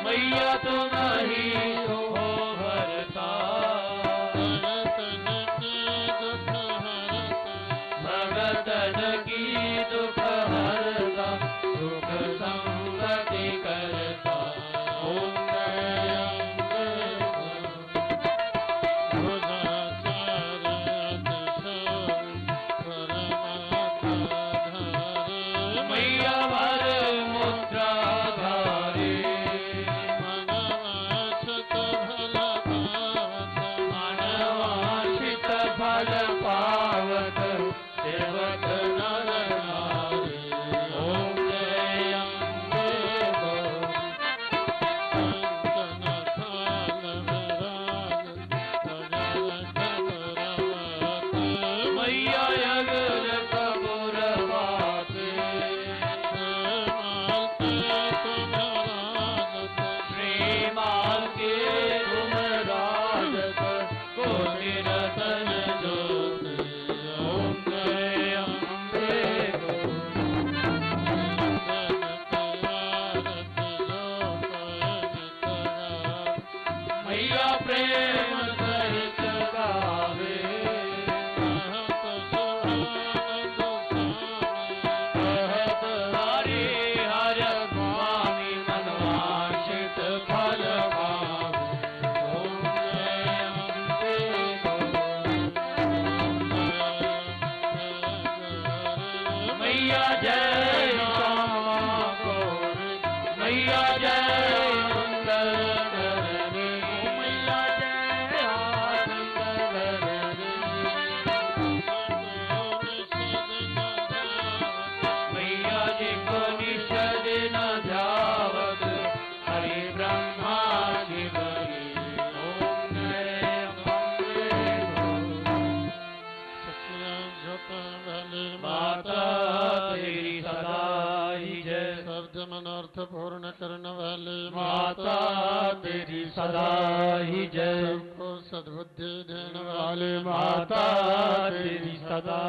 मैया तुम ही हो भरता भगतन की दुख हरता दुख संगति करता ओम जय अम्बे मैया भर मुद्राधारी मनवांछित फल पावत सेवक नर नारी ओम जय अम्बे मैया अगर कबूर बाते श्रीमान के तुम राजत कोटि रतन ज्योति ओम जय अम्बे मैया प्रेम सहित गावे कहत हरि हर स्वामी मनवांछित फल पावे ओम जय अम्बे मैया जय श्यामा गौरी मैया जय मंगल करनी मैया जय आनंद करनी मैया जी को निषद न ध्यावत हरि ब्रह्मा जी बली ओम जय अम्बे माता तेरी सदा ही जय शब्द मनोर्थ पूर्ण करने वाले माता तेरी सदा ही जय सबको सद्बुद्धि देने वाले माता तेरी सदा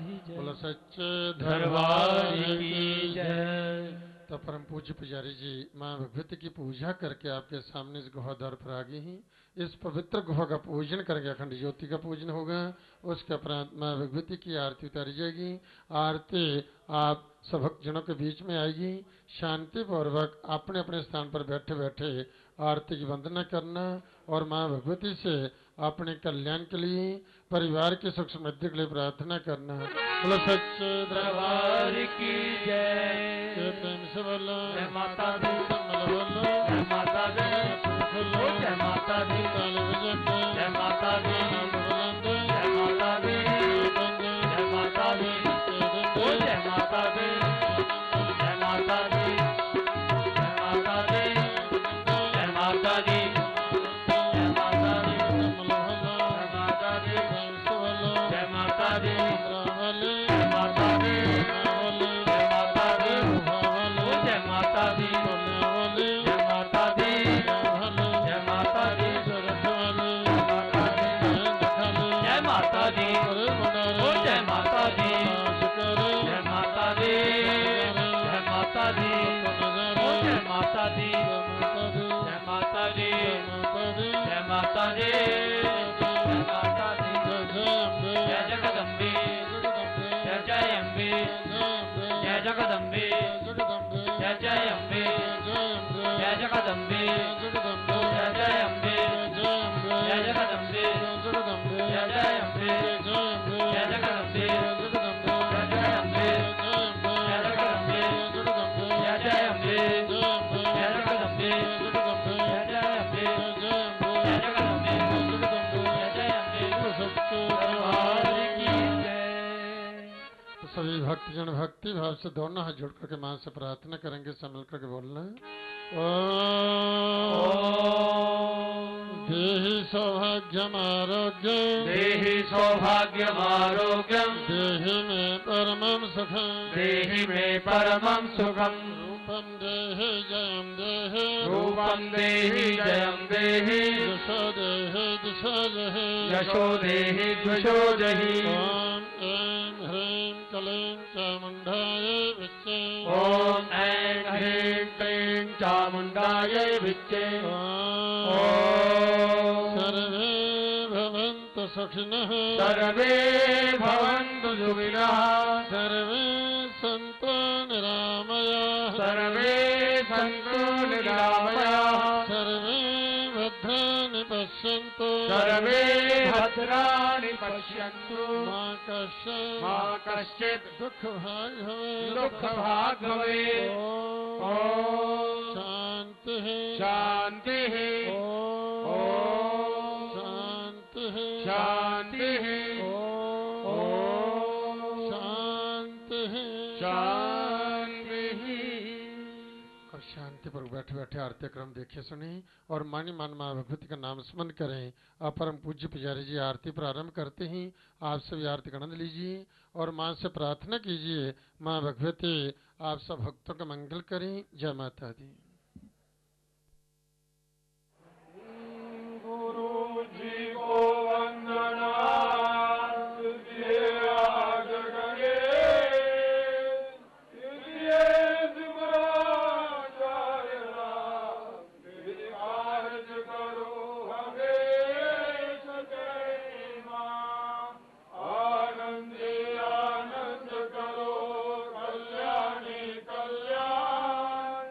ही जय बोलो सच्चे दरबार की जय। तो परम पूज्य पुजारी जी माँ भगवती की पूजा करके आपके सामने इस गुहा द्वार पर आ गई हैं। इस पवित्र गुहा का पूजन करके अखंड ज्योति का पूजन होगा। उसके उपरांत माँ भगवती की आरती उतारी जाएगी। आरती आप सब भक्तजनों के बीच में आएगी। शांति पूर्वक अपने अपने स्थान पर बैठे बैठे आरती की वंदना करना और माँ भगवती से अपने कल्याण के लिए, परिवार की सुख समृद्धि के लिए प्रार्थना करना। बोलो सच्चे दरबार की जय। प्रेम से बोलो जय माता दी। बोलो जय माता दी। जय माता दी। ताली बजाते जय माता दी। बुलंद जय माता दी। जय माता दी। जय माता दी। जय माता दी। जय माता दी। जय माता दी। जय माता दी। जय माता दी। जय माता दी। जय माता दी। जय माता दी। जय माता दी। जय माता दी। जय माता दी। जय माता दी। ओ जय माता दी। जय माता दी। जय माता दी। ओ जय माता दी। जय माता दी। जय माता दी। जय माता दी। जय जगदम्बे। जय जय अम्बे। जय जगदम्बे। जय जय अम्बे। जय जगदम्बे। जय जय अम्बे। जय जगदम्बे। जय जय अम्बे। जय जगदम्बे। जय जय अम्बे। जय जगदम्बे। जय जय अम्बे। जय जगदम्बे। जय जय अम्बे। जय जगदम्बे। जय जय अम्बे। दरबार की जय। तो सभी भक्तजन भक्ति भाव से दोनों हाथ जोड़ करके मां से प्रार्थना करेंगे। सब मिल करके बोलना है। देहि सौभाग्यमारोग्यं। देहि सौभाग्यमारोग्यं। देहि मे परमं सुखं। देहि मे परमं सुखम्। रूपं देहि जयं देहि। रूपं देहि जयं देहि। यशो देहि दिशो देहि। यशो देहि द्विषो जहि। ॐ ऐं ह्रीं क्लीं चामुण्डायै विच्चे। ॐ ऐं ह्रीं क्लीं चामुण्डायै विच्चे। सर्वे भवन्तु सुखिनः। सर्वे भवन्तु सुखिनः। सर्वे सन्तु निरामयाः। सर्वे सन्तु निरामयाः। सर्वे भद्राणि पश्यन्तु। सर्वे भद्राणि पश्यन्तु। मा कश्चित् दुःखभाग् भवेत्। दुःखभाग् भवेत्। ॐ शान्तिः शान्तिः। ॐ शान्तिः शान्तिः। ॐ शान्तिः शान्तिः। अब शांति पर बैठे बैठे आरती क्रम देखे सुने और मानी मान माँ भगवती का नाम स्मरण करें। अब परम पूज्य पुजारी जी आरती प्रारंभ करते हैं। आप सभी आरती का आनंद लीजिए और माँ से प्रार्थना कीजिए। माँ भगवती आप सब भक्तों का मंगल करें। जय माता दी। गुरु जी को वंदना। आनंद करो कल्याणी कल्याण।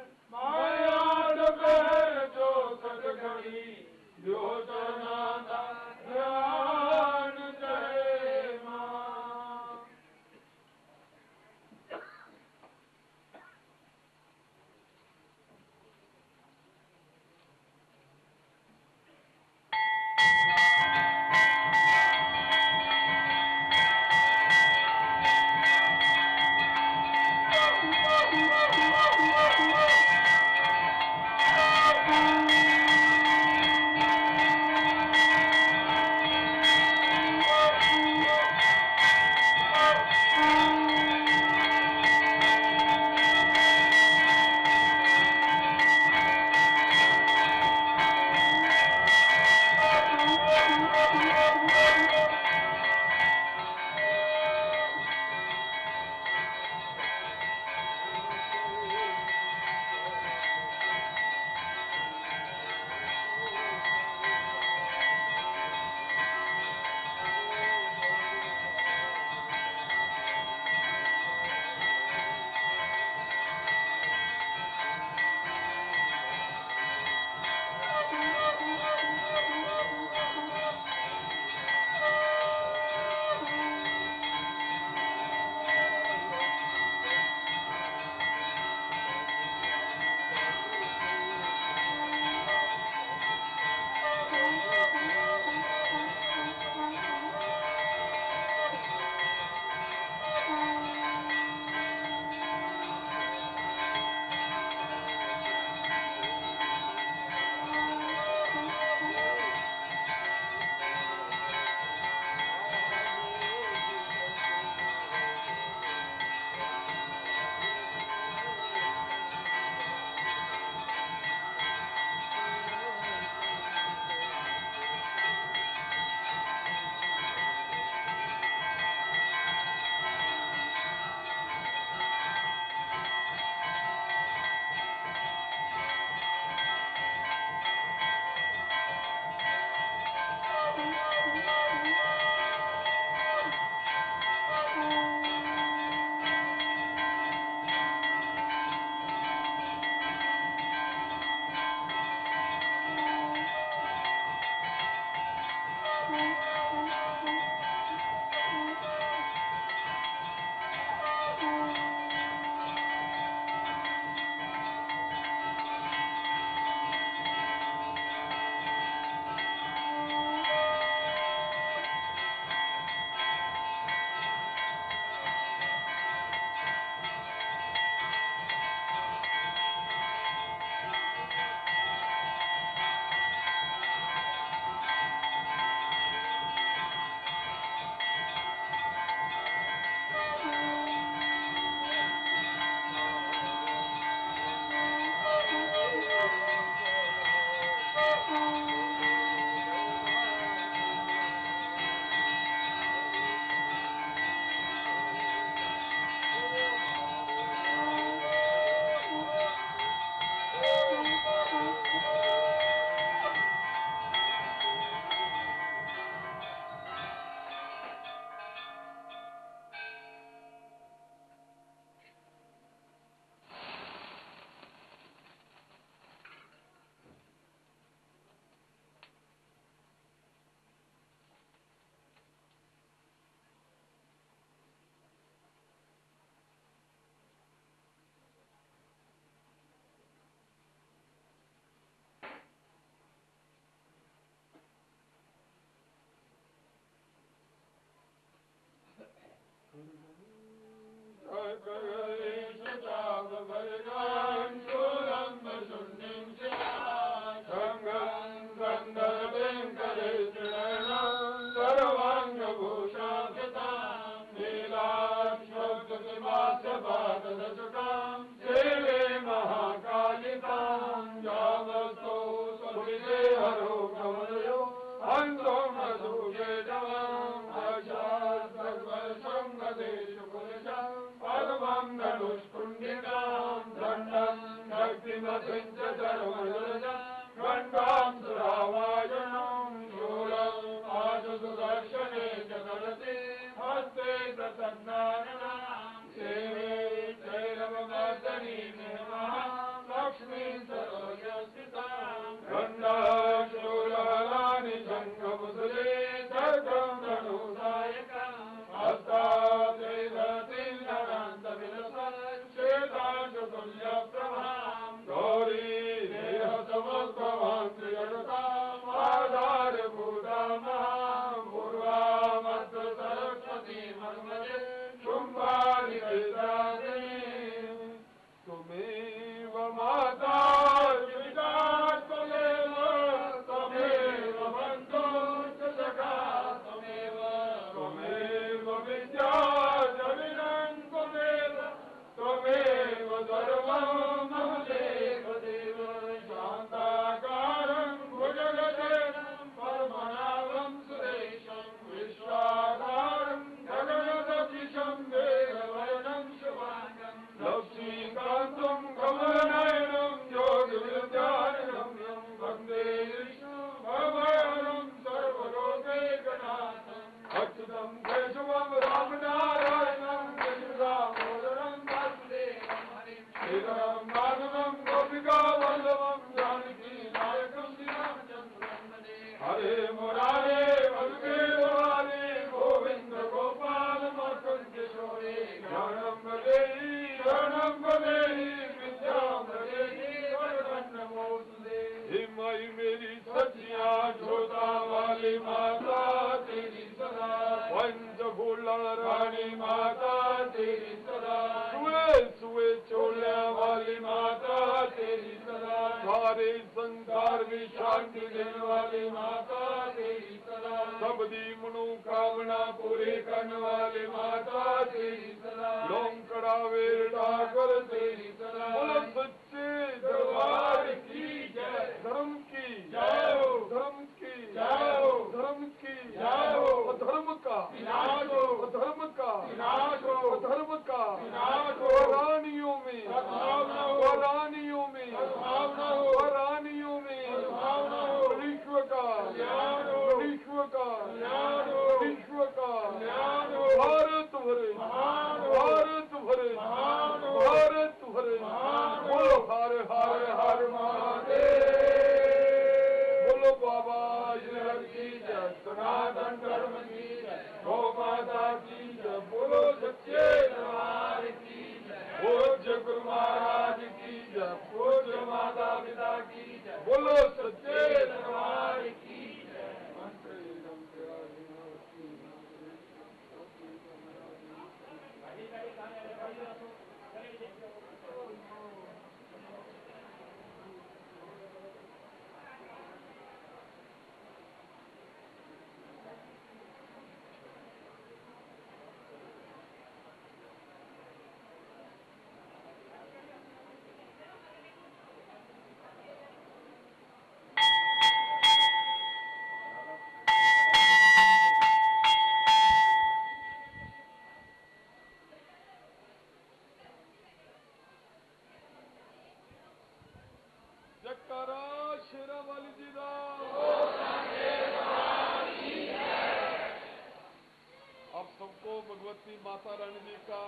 भगवती माता रानी जी का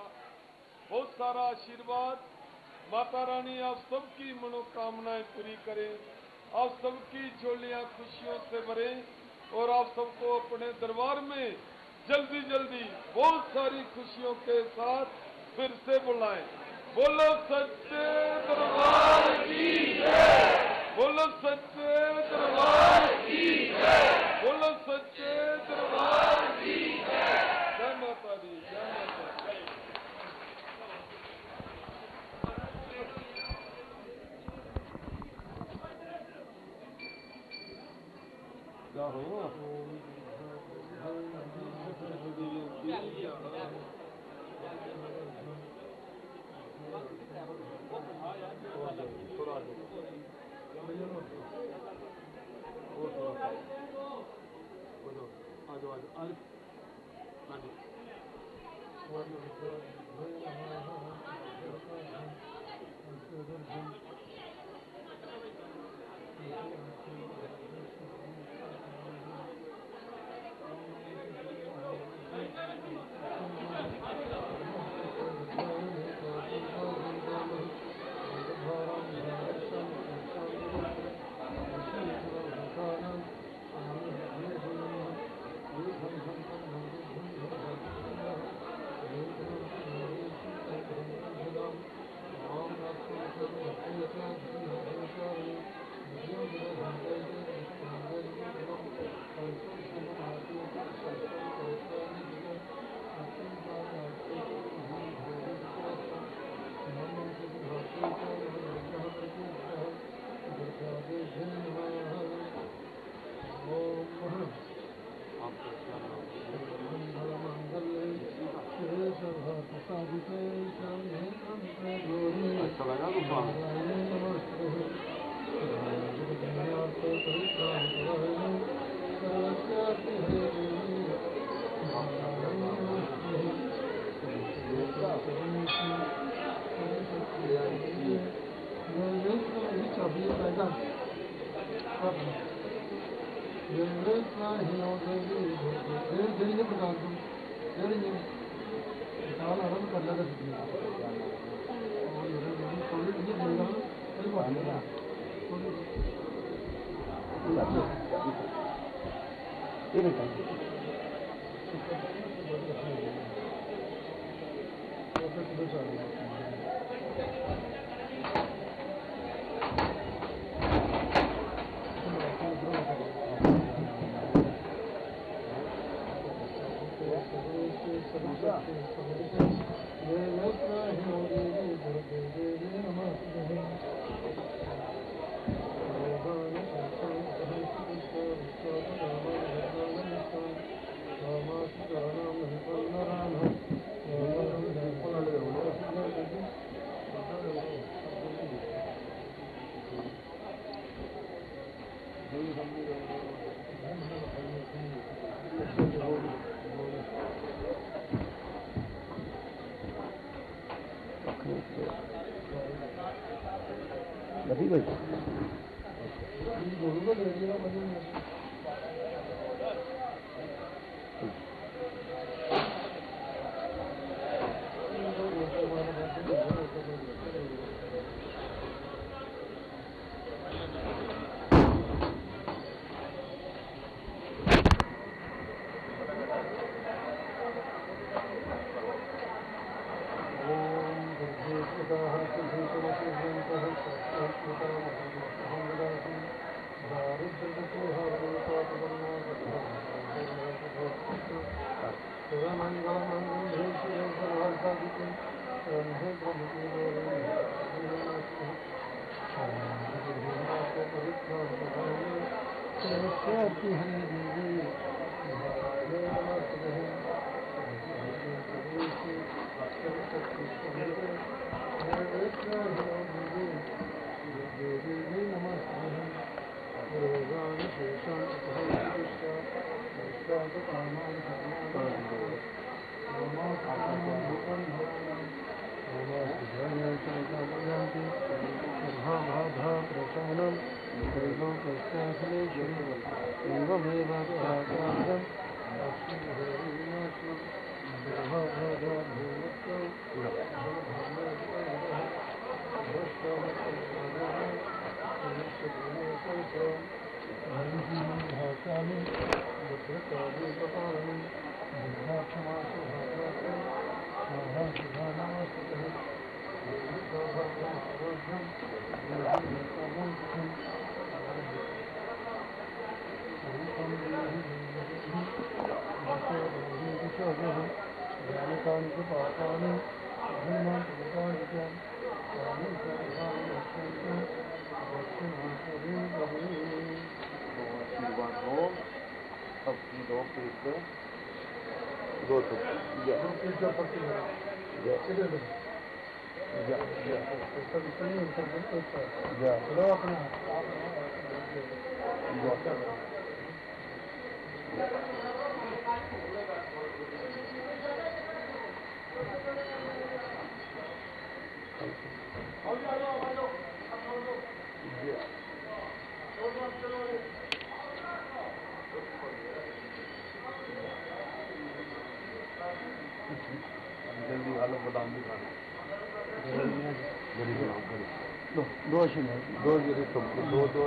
बहुत सारा आशीर्वाद। माता रानी आप सबकी मनोकामनाएं पूरी करें, आप सबकी झोलियां खुशियों से भरे और आप सबको अपने दरबार में जल्दी जल्दी बहुत सारी खुशियों के साथ फिर से बुलाएं। बोलो सच्चे दरबार की जय, बोलो सच्चे दरबार की जय, बोलो सच्चे दरबार की जय। जय माता दी, जय माता दी। जल्दी आलू बादाम भी खाना दो दो दो